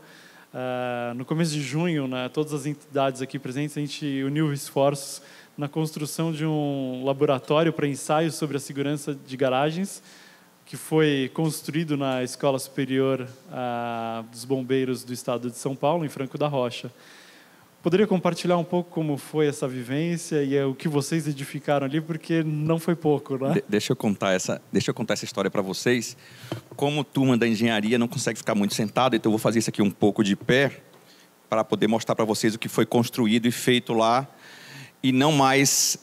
No começo de junho, todas as entidades aqui presentes, a gente uniu esforços na construção de um laboratório para ensaios sobre a segurança de garagens, que foi construído na Escola Superior dos Bombeiros do Estado de São Paulo, em Franco da Rocha. Poderia compartilhar um pouco como foi essa vivência e o que vocês edificaram ali, porque não foi pouco, né? Deixa eu contar essa história para vocês. Como turma da engenharia não consegue ficar muito sentado, então eu vou fazer isso aqui um pouco de pé para poder mostrar para vocês o que foi construído e feito lá. E não mais,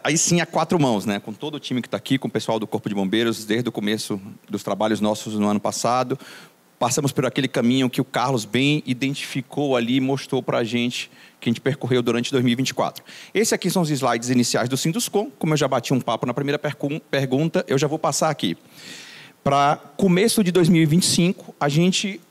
aí sim a 4 mãos, né? Com todo o time que está aqui, com o pessoal do Corpo de Bombeiros, desde o começo dos trabalhos nossos no ano passado. Passamos por aquele caminho que o Carlos bem identificou ali e mostrou para a gente que a gente percorreu durante 2024. Esses aqui são os slides iniciais do Sinduscom. Como eu já bati um papo na primeira pergunta, eu já vou passar aqui. Para começo de 2025, a gente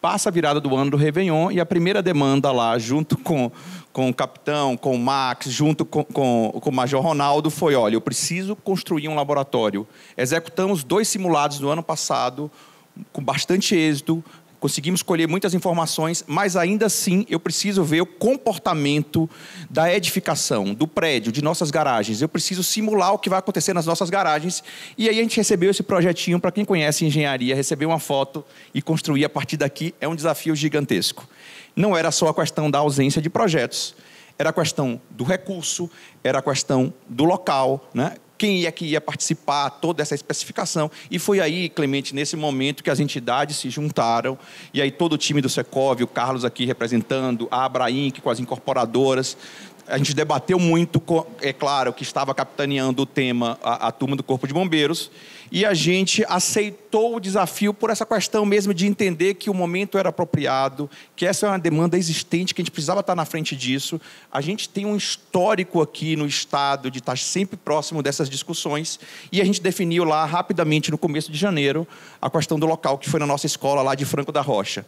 passa a virada do ano do Réveillon e a primeira demanda lá, junto com o capitão, com o Max, junto com o Major Ronaldo, foi, olha, eu preciso construir um laboratório. Executamos 2 simulados no ano passado, com bastante êxito, conseguimos colher muitas informações, mas ainda assim eu preciso ver o comportamento da edificação, do prédio, de nossas garagens. Eu preciso simular o que vai acontecer nas nossas garagens. E aí a gente recebeu esse projetinho, para quem conhece engenharia, receber uma foto e construir a partir daqui é um desafio gigantesco. Não era só a questão da ausência de projetos, era a questão do recurso, era a questão do local, né? Quem é que ia participar, toda essa especificação. E foi aí, Clemente, nesse momento que as entidades se juntaram, e aí todo o time do Secov, o Carlos aqui representando, a Abrainc com as incorporadoras. A gente debateu muito, é claro, que estava capitaneando o tema a turma do Corpo de Bombeiros, e a gente aceitou o desafio por essa questão mesmo de entender que o momento era apropriado, que essa é uma demanda existente, que a gente precisava estar na frente disso. A gente tem um histórico aqui no Estado de estar sempre próximo dessas discussões, e a gente definiu lá rapidamente, no começo de janeiro, a questão do local, que foi na nossa escola lá de Franco da Rocha.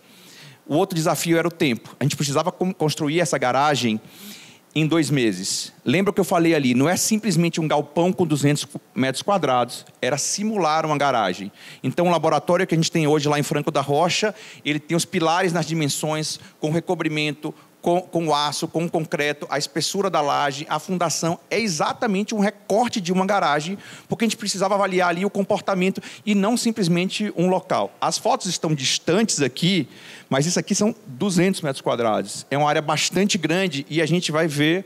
O outro desafio era o tempo. A gente precisava construir essa garagem em 2 meses. Lembra que eu falei ali, não é simplesmente um galpão com 200 metros quadrados, era simular uma garagem. Então, o laboratório que a gente tem hoje lá em Franco da Rocha, ele tem os pilares nas dimensões, com recobrimento, com aço, com concreto, a espessura da laje, a fundação, é exatamente um recorte de uma garagem, porque a gente precisava avaliar ali o comportamento e não simplesmente um local. As fotos estão distantes aqui, mas isso aqui são 200 metros quadrados. É uma área bastante grande e a gente vai ver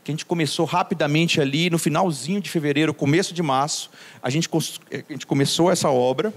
que a gente começou rapidamente ali, no finalzinho de fevereiro, começo de março, a gente começou essa obra.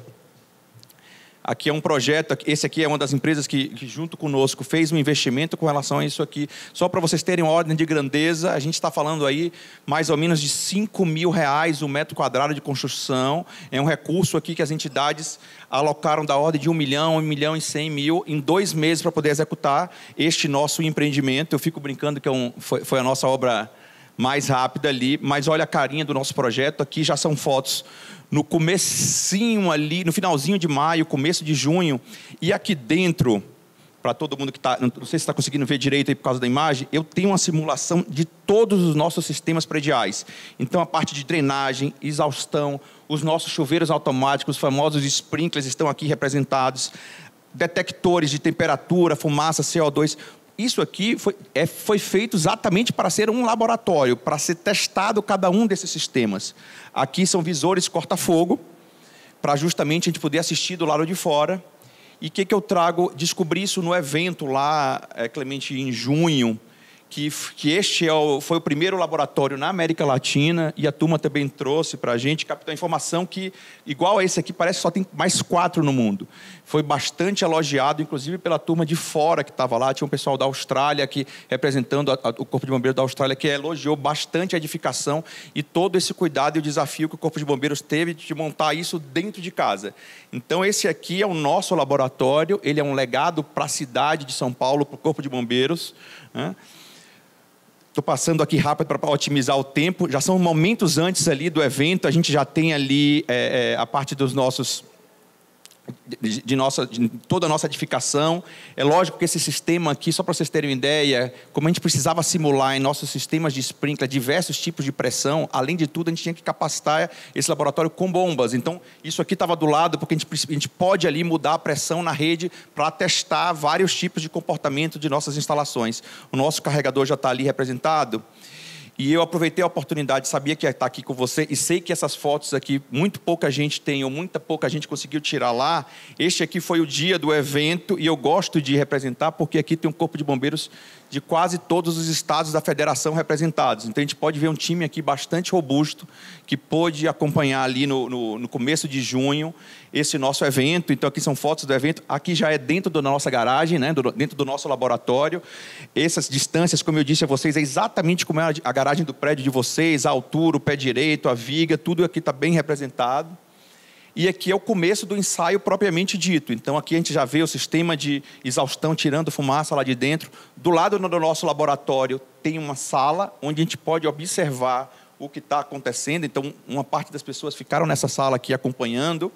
Aqui é um projeto, esse aqui é uma das empresas que junto conosco fez um investimento com relação a isso aqui. Só para vocês terem uma ordem de grandeza, a gente está falando aí mais ou menos de R$5.000 o metro quadrado de construção. É um recurso aqui que as entidades alocaram da ordem de 1 milhão, 1 milhão e 100 mil em 2 meses para poder executar este nosso empreendimento. Eu fico brincando que foi a nossa obra mais rápida ali, mas olha a carinha do nosso projeto. Aqui já são fotos no comecinho ali, no finalzinho de maio, começo de junho, e aqui dentro, para todo mundo que está, não sei se está conseguindo ver direito aí por causa da imagem, eu tenho uma simulação de todos os nossos sistemas prediais. Então, a parte de drenagem, exaustão, os nossos chuveiros automáticos, os famosos sprinklers estão aqui representados, detectores de temperatura, fumaça, CO2... Isso aqui foi feito exatamente para ser um laboratório, para ser testado cada um desses sistemas. Aqui são visores corta-fogo, para justamente a gente poder assistir do lado de fora. E o que eu trago? Descobri isso no evento lá, Clemente, em junho, que este foi o primeiro laboratório na América Latina, e a turma também trouxe para a gente, captou a informação que, igual a esse aqui, parece que só tem mais 4 no mundo. Foi bastante elogiado, inclusive pela turma de fora que estava lá. Tinha um pessoal da Austrália, representando o Corpo de Bombeiros da Austrália, que elogiou bastante a edificação e todo esse cuidado e o desafio que o Corpo de Bombeiros teve de montar isso dentro de casa. Então, esse aqui é o nosso laboratório, ele é um legado para a cidade de São Paulo, para o Corpo de Bombeiros, né? Estou passando aqui rápido para otimizar o tempo. Já são momentos antes ali do evento. A gente já tem ali a parte dos nossos... de toda a nossa edificação. É lógico que esse sistema aqui, só para vocês terem uma ideia, como a gente precisava simular em nossos sistemas de sprinkler diversos tipos de pressão, além de tudo, a gente tinha que capacitar esse laboratório com bombas. Então, isso aqui estava do lado, porque a gente pode ali mudar a pressão na rede para testar vários tipos de comportamento de nossas instalações. O nosso carregador já está ali representado. E eu aproveitei a oportunidade, sabia que ia estar aqui com você, e sei que essas fotos aqui, muito pouca gente tem, ou muita pouca gente conseguiu tirar lá. Este aqui foi o dia do evento, e eu gosto de representar, porque aqui tem um corpo de bombeiros de quase todos os estados da federação representados. Então, a gente pode ver um time aqui bastante robusto, que pôde acompanhar ali no começo de junho esse nosso evento. Então, aqui são fotos do evento. Aqui já é dentro da nossa garagem, né? Dentro do nosso laboratório. Essas distâncias, como eu disse a vocês, é exatamente como é a garagem do prédio de vocês, a altura, o pé direito, a viga, tudo aqui está bem representado. E aqui é o começo do ensaio propriamente dito. Então, aqui a gente já vê o sistema de exaustão tirando fumaça lá de dentro. Do lado do nosso laboratório tem uma sala onde a gente pode observar o que está acontecendo. Então, uma parte das pessoas ficaram nessa sala aqui acompanhando.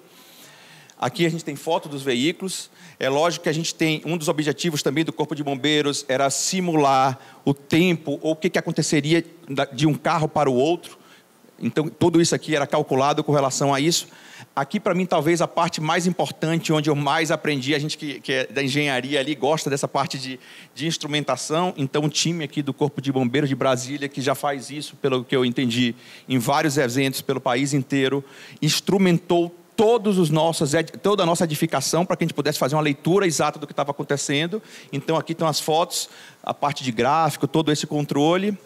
Aqui a gente tem foto dos veículos. É lógico que a gente tem... Um dos objetivos também do Corpo de Bombeiros era simular o tempo ou o que aconteceria de um carro para o outro. Então, tudo isso aqui era calculado com relação a isso. Aqui, para mim, talvez a parte mais importante, onde eu mais aprendi, a gente que é da engenharia ali, gosta dessa parte de instrumentação. Então, o time aqui do Corpo de Bombeiros de Brasília, que já faz isso, pelo que eu entendi, em vários eventos pelo país inteiro, instrumentou toda a nossa edificação para que a gente pudesse fazer uma leitura exata do que estava acontecendo. Então, aqui estão as fotos, a parte de gráfico, todo esse controle.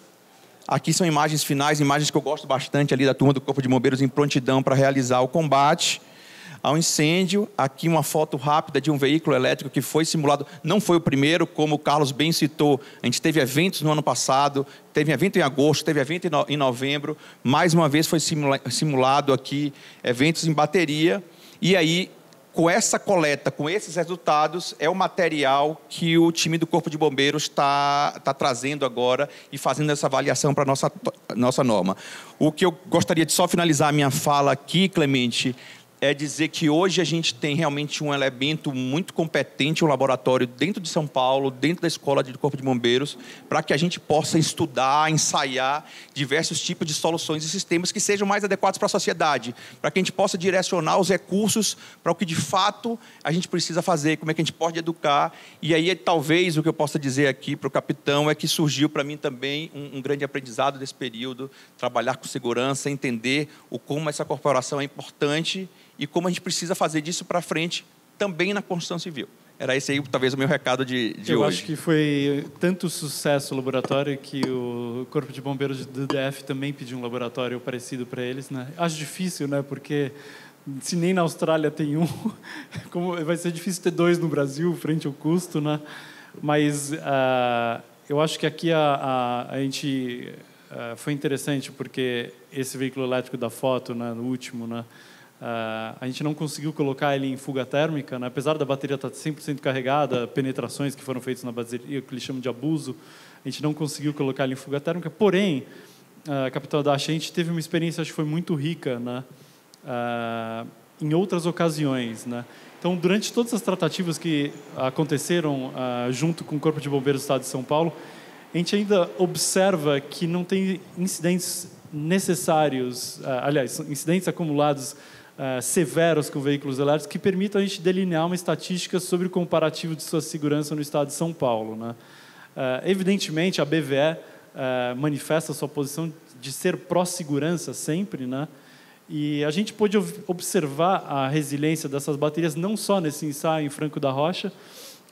Aqui são imagens finais, imagens que eu gosto bastante ali da turma do Corpo de Bombeiros em prontidão para realizar o combate ao incêndio. Aqui uma foto rápida de um veículo elétrico que foi simulado. Não foi o primeiro, como o Carlos bem citou. A gente teve eventos no ano passado, teve evento em agosto, teve evento em novembro. Mais uma vez foi simulado aqui eventos em bateria. E aí, com essa coleta, com esses resultados, é o material que o time do Corpo de Bombeiros está trazendo agora e fazendo essa avaliação para a nossa norma. O que eu gostaria de só finalizar a minha fala aqui, Clemente, é dizer que hoje a gente tem realmente um elemento muito competente, um laboratório dentro de São Paulo, dentro da Escola de Corpo de Bombeiros, para que a gente possa estudar, ensaiar diversos tipos de soluções e sistemas que sejam mais adequados para a sociedade, para que a gente possa direcionar os recursos para o que de fato a gente precisa fazer, como é que a gente pode educar. E aí, talvez, o que eu possa dizer aqui para o capitão é que surgiu para mim também um grande aprendizado desse período, trabalhar com segurança, entender como essa corporação é importante e como a gente precisa fazer disso para frente também na construção civil. Era esse aí, talvez, o meu recado de hoje. Eu acho que foi tanto sucesso o laboratório que o Corpo de Bombeiros do DF também pediu um laboratório parecido para eles, né? Acho difícil, né? Porque se nem na Austrália tem um, como vai ser difícil ter 2 no Brasil, frente ao custo, né? Mas eu acho que aqui a gente... foi interessante, porque esse veículo elétrico da foto, né, no último, né? A gente não conseguiu colocar ele em fuga térmica, né? Apesar da bateria estar 100% carregada, penetrações que foram feitas na bateria, que eles chamam de abuso, a gente não conseguiu colocar ele em fuga térmica. Porém, Capitão Adachi, a gente teve uma experiência, acho que foi muito rica, né? Em outras ocasiões, né? Então, durante todas as tratativas que aconteceram junto com o Corpo de Bombeiros do Estado de São Paulo, a gente ainda observa que não tem incidentes necessários, aliás, incidentes acumulados severos com veículos elétricos que permitam a gente delinear uma estatística sobre o comparativo de sua segurança no estado de São Paulo, né? Evidentemente, a BVE manifesta a sua posição de ser pró-segurança sempre, né? E a gente pôde observar a resiliência dessas baterias não só nesse ensaio em Franco da Rocha,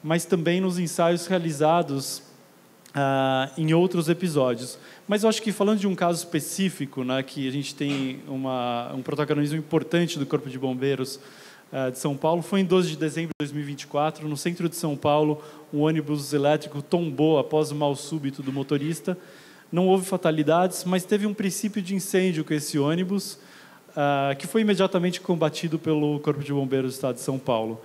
mas também nos ensaios realizados em outros episódios. Mas eu acho que, falando de um caso específico, né, que a gente tem um protagonismo importante do Corpo de Bombeiros de São Paulo, foi em 12 de dezembro de 2024, no centro de São Paulo, um ônibus elétrico tombou após o mal súbito do motorista. Não houve fatalidades, mas teve um princípio de incêndio com esse ônibus, que foi imediatamente combatido pelo Corpo de Bombeiros do Estado de São Paulo.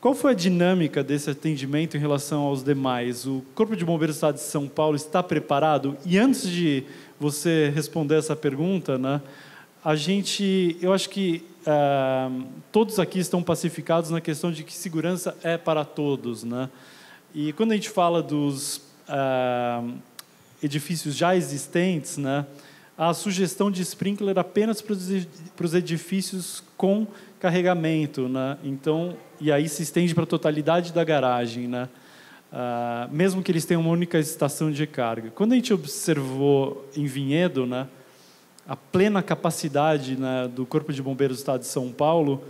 Qual foi a dinâmica desse atendimento em relação aos demais? O Corpo de Bombeiros do Estado de São Paulo está preparado? E antes de você responder essa pergunta, né, eu acho que todos aqui estão pacificados na questão de que segurança é para todos, né? E quando a gente fala dos edifícios já existentes, né, a sugestão de sprinkler apenas para os edifícios com carregamento, né? Então, e aí se estende para a totalidade da garagem, né? Mesmo que eles tenham uma única estação de carga. Quando a gente observou em Vinhedo, né, a plena capacidade, né, do Corpo de Bombeiros do Estado de São Paulo,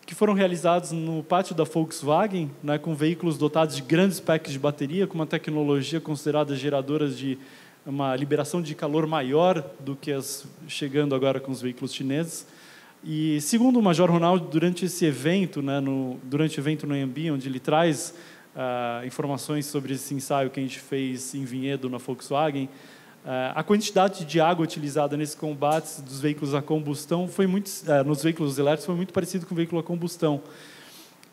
que foram realizados no pátio da Volkswagen, né, com veículos dotados de grandes packs de bateria, com uma tecnologia considerada geradora de uma liberação de calor maior do que chegando agora com os veículos chineses. E, segundo o Major Ronaldo, durante esse evento, né, durante o evento no Anhembi, onde ele traz informações sobre esse ensaio que a gente fez em Vinhedo, na Volkswagen, a quantidade de água utilizada nesses combates dos veículos a combustão nos veículos elétricos foi muito parecido com o veículo a combustão.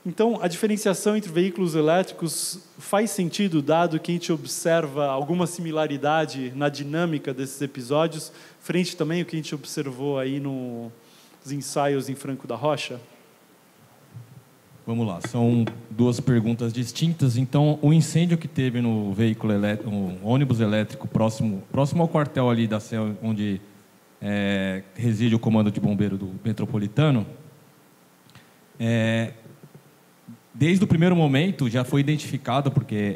Então, a diferenciação entre veículos elétricos faz sentido, dado que a gente observa alguma similaridade na dinâmica desses episódios, frente também ao que a gente observou aí nos ensaios em Franco da Rocha? Vamos lá, são duas perguntas distintas. Então, o incêndio que teve no veículo elétrico, um ônibus elétrico próximo ao quartel ali da CEL, onde reside o comando de bombeiro do metropolitano, desde o primeiro momento já foi identificado, porque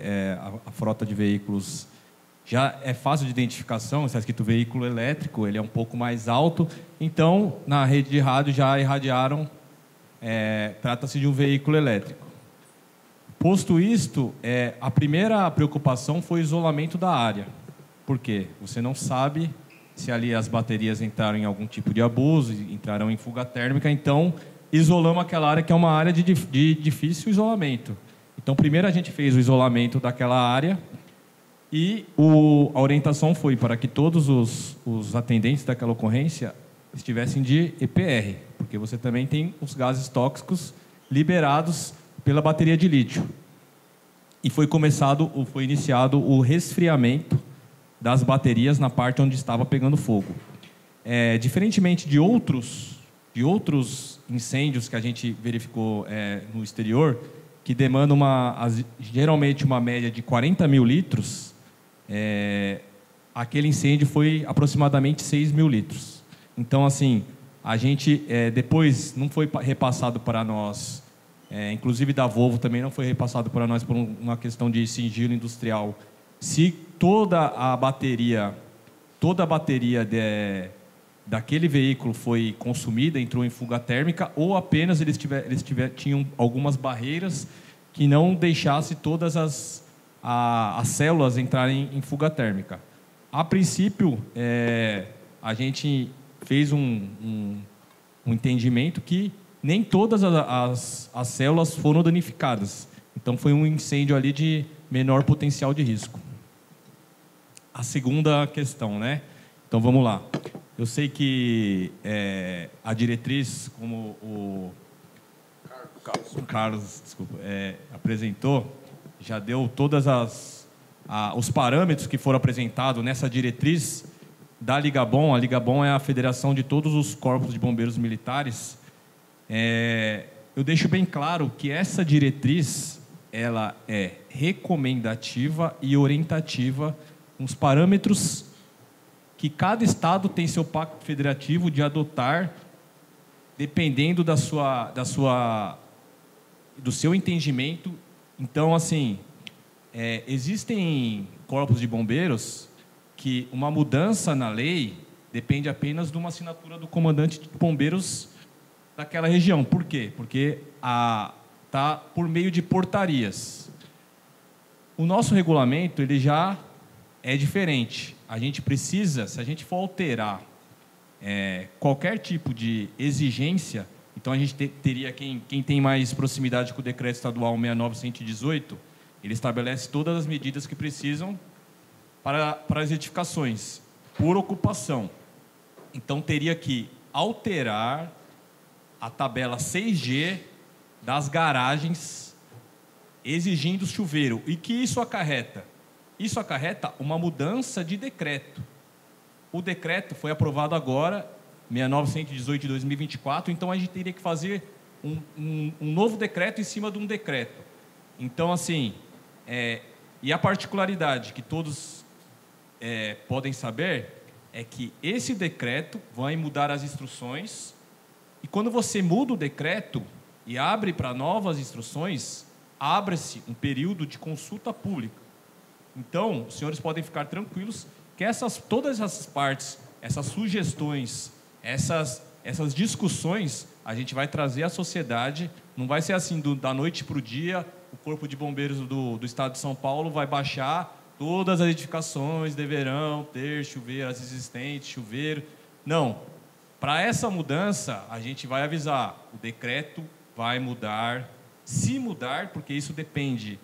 a frota de veículos já é fácil de identificação, está escrito veículo elétrico, ele é um pouco mais alto, então na rede de rádio já irradiaram, trata-se de um veículo elétrico. Posto isto, a primeira preocupação foi o isolamento da área. Por quê? Você não sabe se ali as baterias entraram em algum tipo de abuso, entraram em fuga térmica, então isolamos aquela área que é uma área de difícil isolamento. Então, primeiro a gente fez o isolamento daquela área e a orientação foi para que todos os atendentes daquela ocorrência estivessem de EPR, porque você também tem os gases tóxicos liberados pela bateria de lítio. E foi iniciado o resfriamento das baterias na parte onde estava pegando fogo. Diferentemente de outros incêndios que a gente verificou no exterior, que demandam geralmente uma média de 40 mil litros, aquele incêndio foi aproximadamente 6 mil litros. Então, assim, a gente depois não foi repassado para nós, inclusive da Volvo também não foi repassado para nós por uma questão de sigilo industrial, se toda a bateria daquele veículo foi consumida, entrou em fuga térmica, ou apenas eles tinham algumas barreiras que não deixassem todas as células entrarem em fuga térmica. A princípio, a gente fez um entendimento que nem todas as células foram danificadas. Então, foi um incêndio ali de menor potencial de risco. A segunda questão, né? Então, vamos lá. Eu sei que a diretriz, como o Carlos apresentou, já deu todas os parâmetros que foram apresentados nessa diretriz da Ligabom. A Ligabom é a federação de todos os corpos de bombeiros militares. Eu deixo bem claro que essa diretriz ela é recomendativa e orientativa, uns parâmetros que cada estado tem seu pacto federativo de adotar, dependendo do seu entendimento. Então, assim, existem corpos de bombeiros que uma mudança na lei, depende apenas de uma assinatura do comandante de bombeiros daquela região. Por quê? Porque está por meio de portarias. O nosso regulamento ele já é diferente. A gente precisa, se a gente for alterar qualquer tipo de exigência, então a gente teria, quem tem mais proximidade com o decreto estadual 69118, ele estabelece todas as medidas que precisam para as edificações, por ocupação. Então teria que alterar a tabela 6G das garagens exigindo chuveiro. E que isso acarreta? Isso acarreta uma mudança de decreto. O decreto foi aprovado agora, 69118 de 2024, então a gente teria que fazer um novo decreto em cima de um decreto. Então, assim, e a particularidade que todos podem saber é que esse decreto vai mudar as instruções, e quando você muda o decreto e abre para novas instruções, abre-se um período de consulta pública. Então, os senhores podem ficar tranquilos que todas essas partes, essas sugestões, essas discussões, a gente vai trazer à sociedade. Não vai ser assim, da noite para o dia, o Corpo de Bombeiros do Estado de São Paulo vai baixar todas as edificações deverão ter chuveiro, as existentes, chuveiro. Não. Para essa mudança, a gente vai avisar, o decreto vai mudar, se mudar, porque isso depende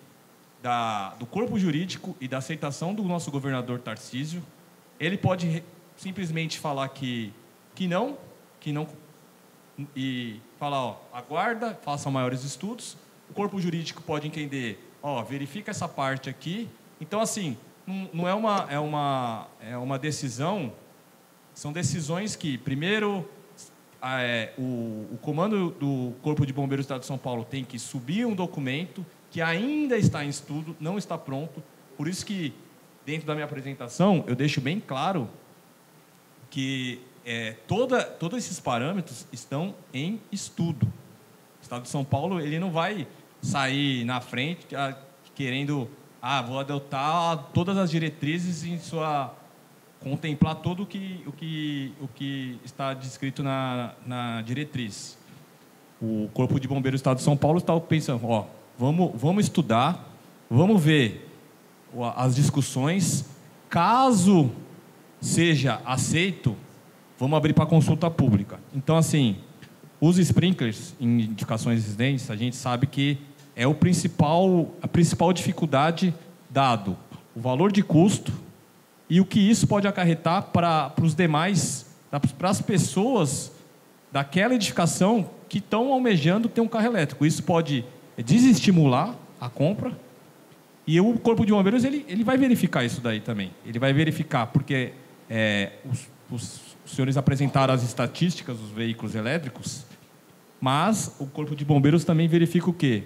do corpo jurídico e da aceitação do nosso governador Tarcísio. Ele pode simplesmente falar que não, e falar, aguarda, faça maiores estudos. O corpo jurídico pode entender, verifica essa parte aqui. Então, assim, não é uma decisão, são decisões que, primeiro, o comando do Corpo de Bombeiros do Estado de São Paulo tem que subir um documento que ainda está em estudo, não está pronto. Por isso que, dentro da minha apresentação, eu deixo bem claro que todos esses parâmetros estão em estudo. O Estado de São Paulo ele não vai sair na frente querendo, vou adotar todas as diretrizes em contemplar todo o que está descrito na diretriz. O Corpo de Bombeiros do Estado de São Paulo está pensando, vamos estudar, vamos ver as discussões. Caso seja aceito, vamos abrir para consulta pública. Então, assim, os sprinklers em edificações residentes, a gente sabe que é a principal dificuldade, dado o valor de custo e o que isso pode acarretar para os demais, para as pessoas daquela edificação que estão almejando ter um carro elétrico. Isso pode desestimular a compra, e o Corpo de Bombeiros ele vai verificar isso daí também. Ele vai verificar, porque os senhores apresentaram as estatísticas dos veículos elétricos, mas o Corpo de Bombeiros também verifica o quê?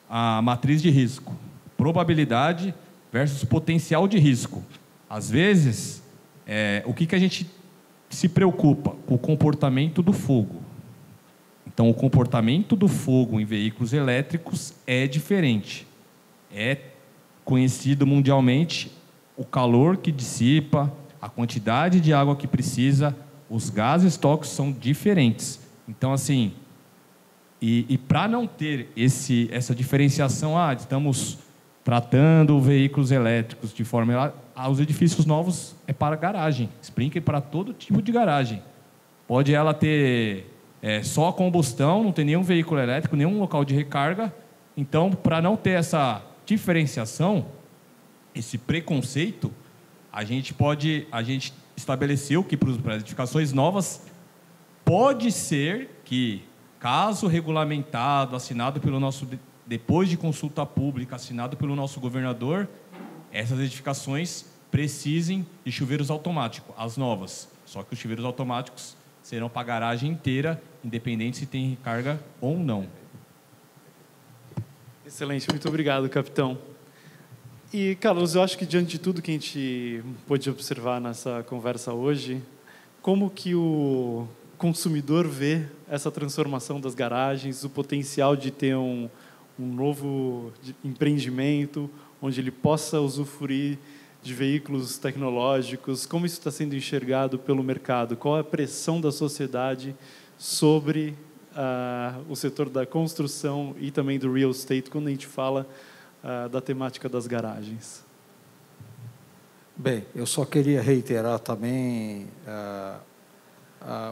A matriz de risco, probabilidade versus potencial de risco. Às vezes, o que a gente se preocupa? Com o comportamento do fogo. Então, o comportamento do fogo em veículos elétricos é diferente. É conhecido mundialmente o calor que dissipa, a quantidade de água que precisa, os gases tóxicos são diferentes. Então, assim, e para não ter essa diferenciação, estamos tratando veículos elétricos de forma... Os edifícios novos é para garagem, sprinkler para todo tipo de garagem. Pode ela ter só a combustão, não ter nenhum veículo elétrico, nenhum local de recarga. Então, para não ter essa diferenciação, esse preconceito, a gente estabeleceu que para as edificações novas pode ser que, caso regulamentado, assinado pelo nosso, depois de consulta pública, assinado pelo nosso governador, essas edificações precisem de chuveiros automáticos, as novas. Só que os chuveiros automáticos serão para a garagem inteira, independente se tem recarga ou não. Excelente, muito obrigado, capitão. E, Carlos, eu acho que diante de tudo que a gente pôde observar nessa conversa hoje, como que o consumidor vê essa transformação das garagens, o potencial de ter um novo empreendimento, onde ele possa usufruir de veículos tecnológicos, como isso está sendo enxergado pelo mercado? Qual é a pressão da sociedade sobre o setor da construção e também do real estate, quando a gente fala da temática das garagens? Bem, eu só queria reiterar também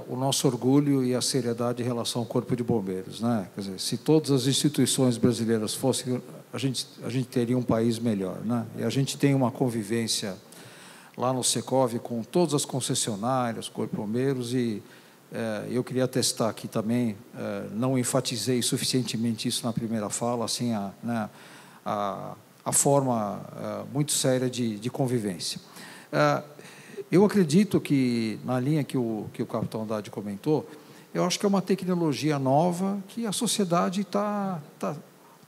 o nosso orgulho e a seriedade em relação ao Corpo de Bombeiros, né? Quer dizer, se todas as instituições brasileiras fossem, a gente teria um país melhor, né? E a gente tem uma convivência lá no Secov com todas as concessionárias, Corpo de Bombeiros, e eu queria atestar aqui também, não enfatizei suficientemente isso na primeira fala, assim, a forma muito séria de convivência. Eu acredito que, na linha que o capitão Haddad comentou, eu acho que é uma tecnologia nova que a sociedade está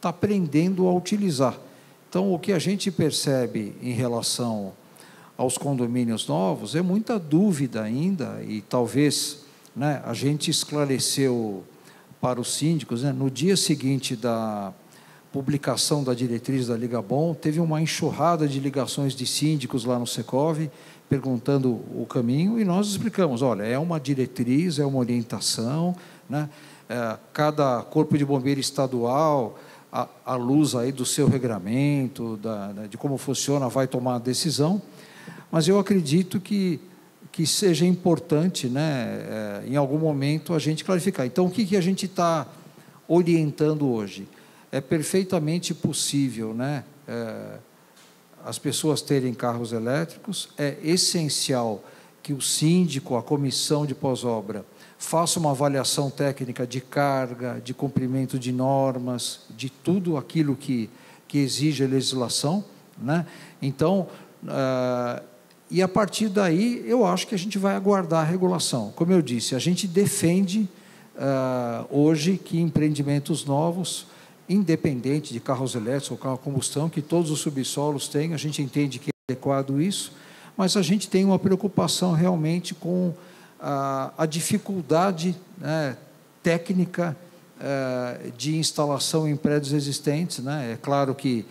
aprendendo a utilizar. Então, o que a gente percebe em relação aos condomínios novos é muita dúvida ainda, e talvez, né, a gente esclareceu para os síndicos, né, no dia seguinte da publicação da diretriz da Liga Bom, teve uma enxurrada de ligações de síndicos lá no Secov, perguntando o caminho, e nós explicamos, olha, é uma diretriz, é uma orientação, né? Cada corpo de bombeiro estadual, à luz aí do seu regramento, de como funciona, vai tomar a decisão, mas eu acredito que seja importante, né, em algum momento, a gente clarificar. Então, o que a gente está orientando hoje? É perfeitamente possível, né, as pessoas terem carros elétricos, é essencial que o síndico, a comissão de pós-obra, faça uma avaliação técnica de carga, de cumprimento de normas, de tudo aquilo que exige a legislação, né? Então, e a partir daí, eu acho que a gente vai aguardar a regulação. Como eu disse, a gente defende hoje que empreendimentos novos, independente de carros elétricos ou carro a combustão, que todos os subsolos têm, a gente entende que é adequado isso, mas a gente tem uma preocupação realmente com a dificuldade, né, técnica de instalação em prédios existentes, né? É claro que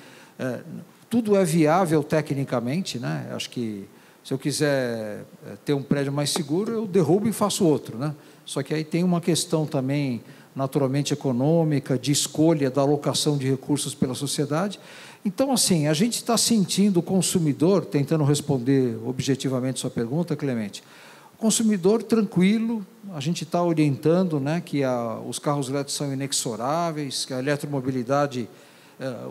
tudo é viável tecnicamente, né? Acho que se eu quiser ter um prédio mais seguro, eu derrubo e faço outro, né? Só que aí tem uma questão também naturalmente econômica, de escolha da alocação de recursos pela sociedade. Então, assim, a gente está sentindo o consumidor, tentando responder objetivamente sua pergunta, Clemente, o consumidor tranquilo, a gente está orientando, né, que os carros elétricos são inexoráveis, que a eletromobilidade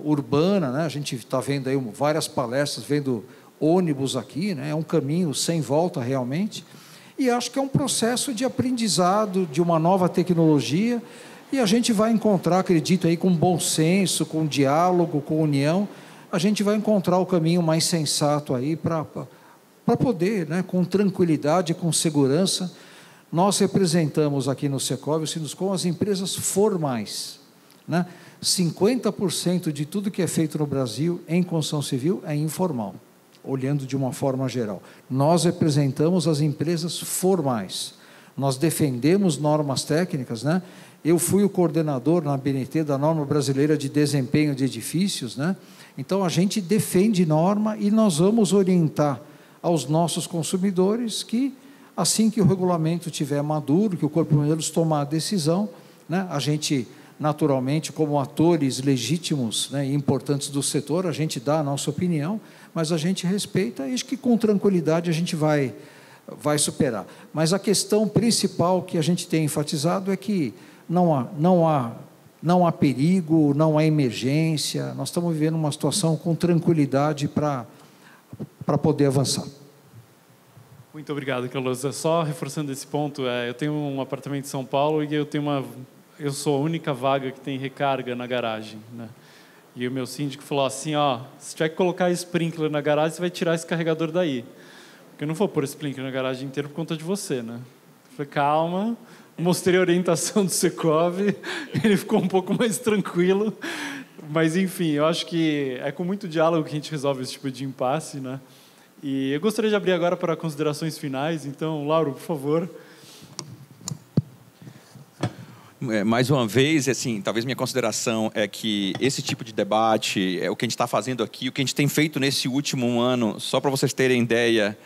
urbana, né, a gente está vendo aí várias palestras, vendo ônibus aqui, né, é um caminho sem volta realmente. E acho que é um processo de aprendizado de uma nova tecnologia, e a gente vai encontrar, acredito, aí, com bom senso, com diálogo, com união, a gente vai encontrar o caminho mais sensato aí para poder, né, com tranquilidade, com segurança. Nós representamos aqui no Secov, o Sinduscom, as empresas formais, né? 50% de tudo que é feito no Brasil em construção civil é informal, olhando de uma forma geral. Nós representamos as empresas formais, nós defendemos normas técnicas, né? Eu fui o coordenador na ABNT da norma brasileira de desempenho de edifícios, né? Então a gente defende norma e nós vamos orientar aos nossos consumidores que, assim que o regulamento estiver maduro, que o Corpo de Bombeiros tomar a decisão, né? A gente, naturalmente, como atores legítimos, né, e importantes do setor, a gente dá a nossa opinião, mas a gente respeita e acho que com tranquilidade a gente vai superar. Mas a questão principal que a gente tem enfatizado é que não há perigo, não há emergência, nós estamos vivendo uma situação com tranquilidade para poder avançar. Muito obrigado, Carlos. Só reforçando esse ponto, eu tenho um apartamento em São Paulo e eu sou a única vaga que tem recarga na garagem, né? E o meu síndico falou assim, ó, se tiver que colocar sprinkler na garagem, você vai tirar esse carregador daí. Porque eu não vou pôr sprinkler na garagem inteira por conta de você, né? Eu falei, calma, mostrei a orientação do Secov, ele ficou um pouco mais tranquilo. Mas, enfim, eu acho que é com muito diálogo que a gente resolve esse tipo de impasse, né? E eu gostaria de abrir agora para considerações finais. Então, Lauro, por favor. Mais uma vez, assim, talvez minha consideração é que esse tipo de debate, o que a gente está fazendo aqui, o que a gente tem feito nesse último ano, só para vocês terem ideia,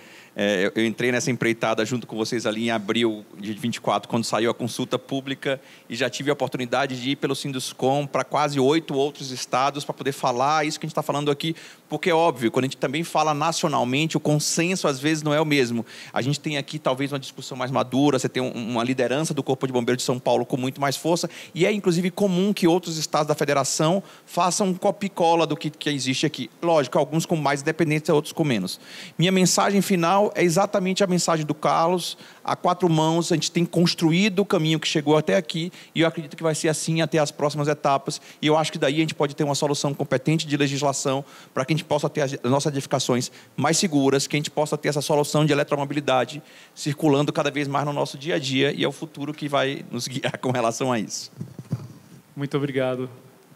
eu entrei nessa empreitada junto com vocês ali em abril de 24, quando saiu a consulta pública, e já tive a oportunidade de ir pelo Sinduscom para quase 8 outros estados para poder falar isso que a gente está falando aqui, porque é óbvio, quando a gente também fala nacionalmente, o consenso às vezes não é o mesmo. A gente tem aqui talvez uma discussão mais madura, você tem uma liderança do Corpo de Bombeiros de São Paulo com muito mais força, e é inclusive comum que outros estados da federação façam um copia e cola do que existe aqui. Lógico, alguns com mais independência, outros com menos. Minha mensagem final é exatamente a mensagem do Carlos. A 4 mãos, a gente tem construído o caminho que chegou até aqui, e eu acredito que vai ser assim até as próximas etapas, e eu acho que daí a gente pode ter uma solução competente de legislação para que a gente possa ter as nossas edificações mais seguras, que a gente possa ter essa solução de eletromobilidade circulando cada vez mais no nosso dia a dia, e é o futuro que vai nos guiar com relação a isso. Muito obrigado,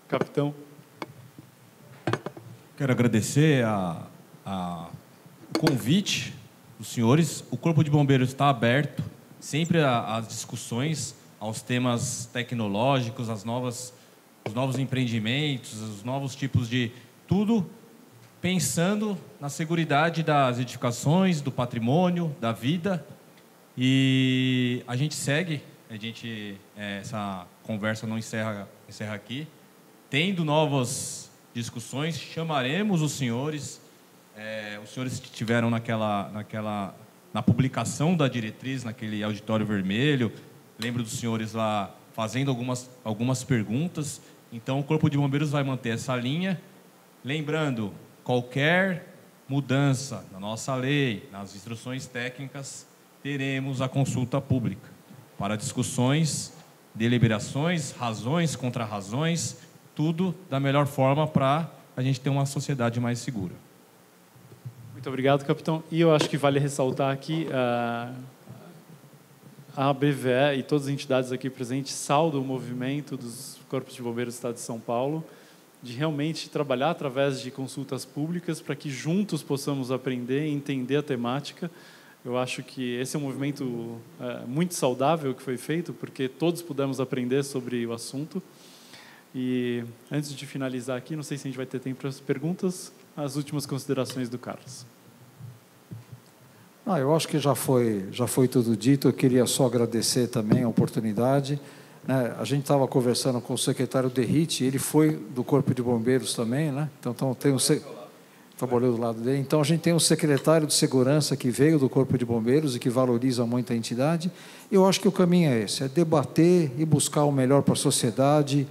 capitão. Quero agradecer o convite dos senhores. O Corpo de Bombeiros está aberto sempre às discussões, aos temas tecnológicos, os novos empreendimentos, os novos tipos de tudo, pensando na seguridade das edificações, do patrimônio, da vida. E a gente segue, essa conversa não encerra aqui. Tendo novas discussões, chamaremos os senhores que estiveram na publicação da diretriz, naquele auditório vermelho. Lembro dos senhores lá fazendo algumas perguntas. Então, o Corpo de Bombeiros vai manter essa linha. Lembrando, qualquer mudança na nossa lei, nas instruções técnicas, teremos a consulta pública para discussões, deliberações, razões, contra-razões, tudo da melhor forma para a gente ter uma sociedade mais segura. Muito obrigado, capitão. E eu acho que vale ressaltar aqui a BVE e todas as entidades aqui presentes saudam o movimento dos Corpos de Bombeiros do Estado de São Paulo de realmente trabalhar através de consultas públicas para que juntos possamos aprender e entender a temática. Eu acho que esse é um movimento muito saudável que foi feito, porque todos pudemos aprender sobre o assunto. E antes de finalizar aqui, não sei se a gente vai ter tempo para as perguntas, as últimas considerações do Carlos. Eu acho que já foi tudo dito. Eu queria só agradecer também a oportunidade. A gente estava conversando com o secretário Derrite, ele foi do Corpo de Bombeiros também, né? Então tem trabalhou do lado dele. Então a gente tem um secretário de segurança que veio do Corpo de Bombeiros e que valoriza muito a entidade. Eu acho que o caminho é esse, é debater e buscar o melhor para a sociedade.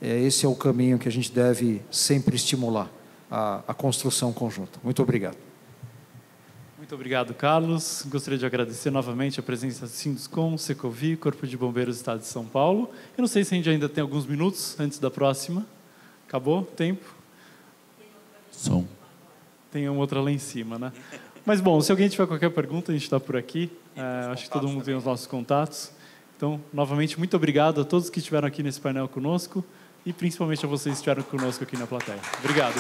Esse é o caminho que a gente deve sempre estimular, a construção conjunta. Muito obrigado. Muito obrigado, Carlos. Gostaria de agradecer novamente a presença do Sinduscom, Secovi, Corpo de Bombeiros do Estado de São Paulo. Eu não sei se a gente ainda tem alguns minutos antes da próxima. Acabou? Tempo? Som. Tem uma outra lá em cima, né? Mas, bom, se alguém tiver qualquer pergunta, a gente está por aqui. Acho que todo mundo tem os nossos contatos. Então, novamente, muito obrigado a todos que estiveram aqui nesse painel conosco e principalmente a vocês que estiveram conosco aqui na plateia. Obrigado.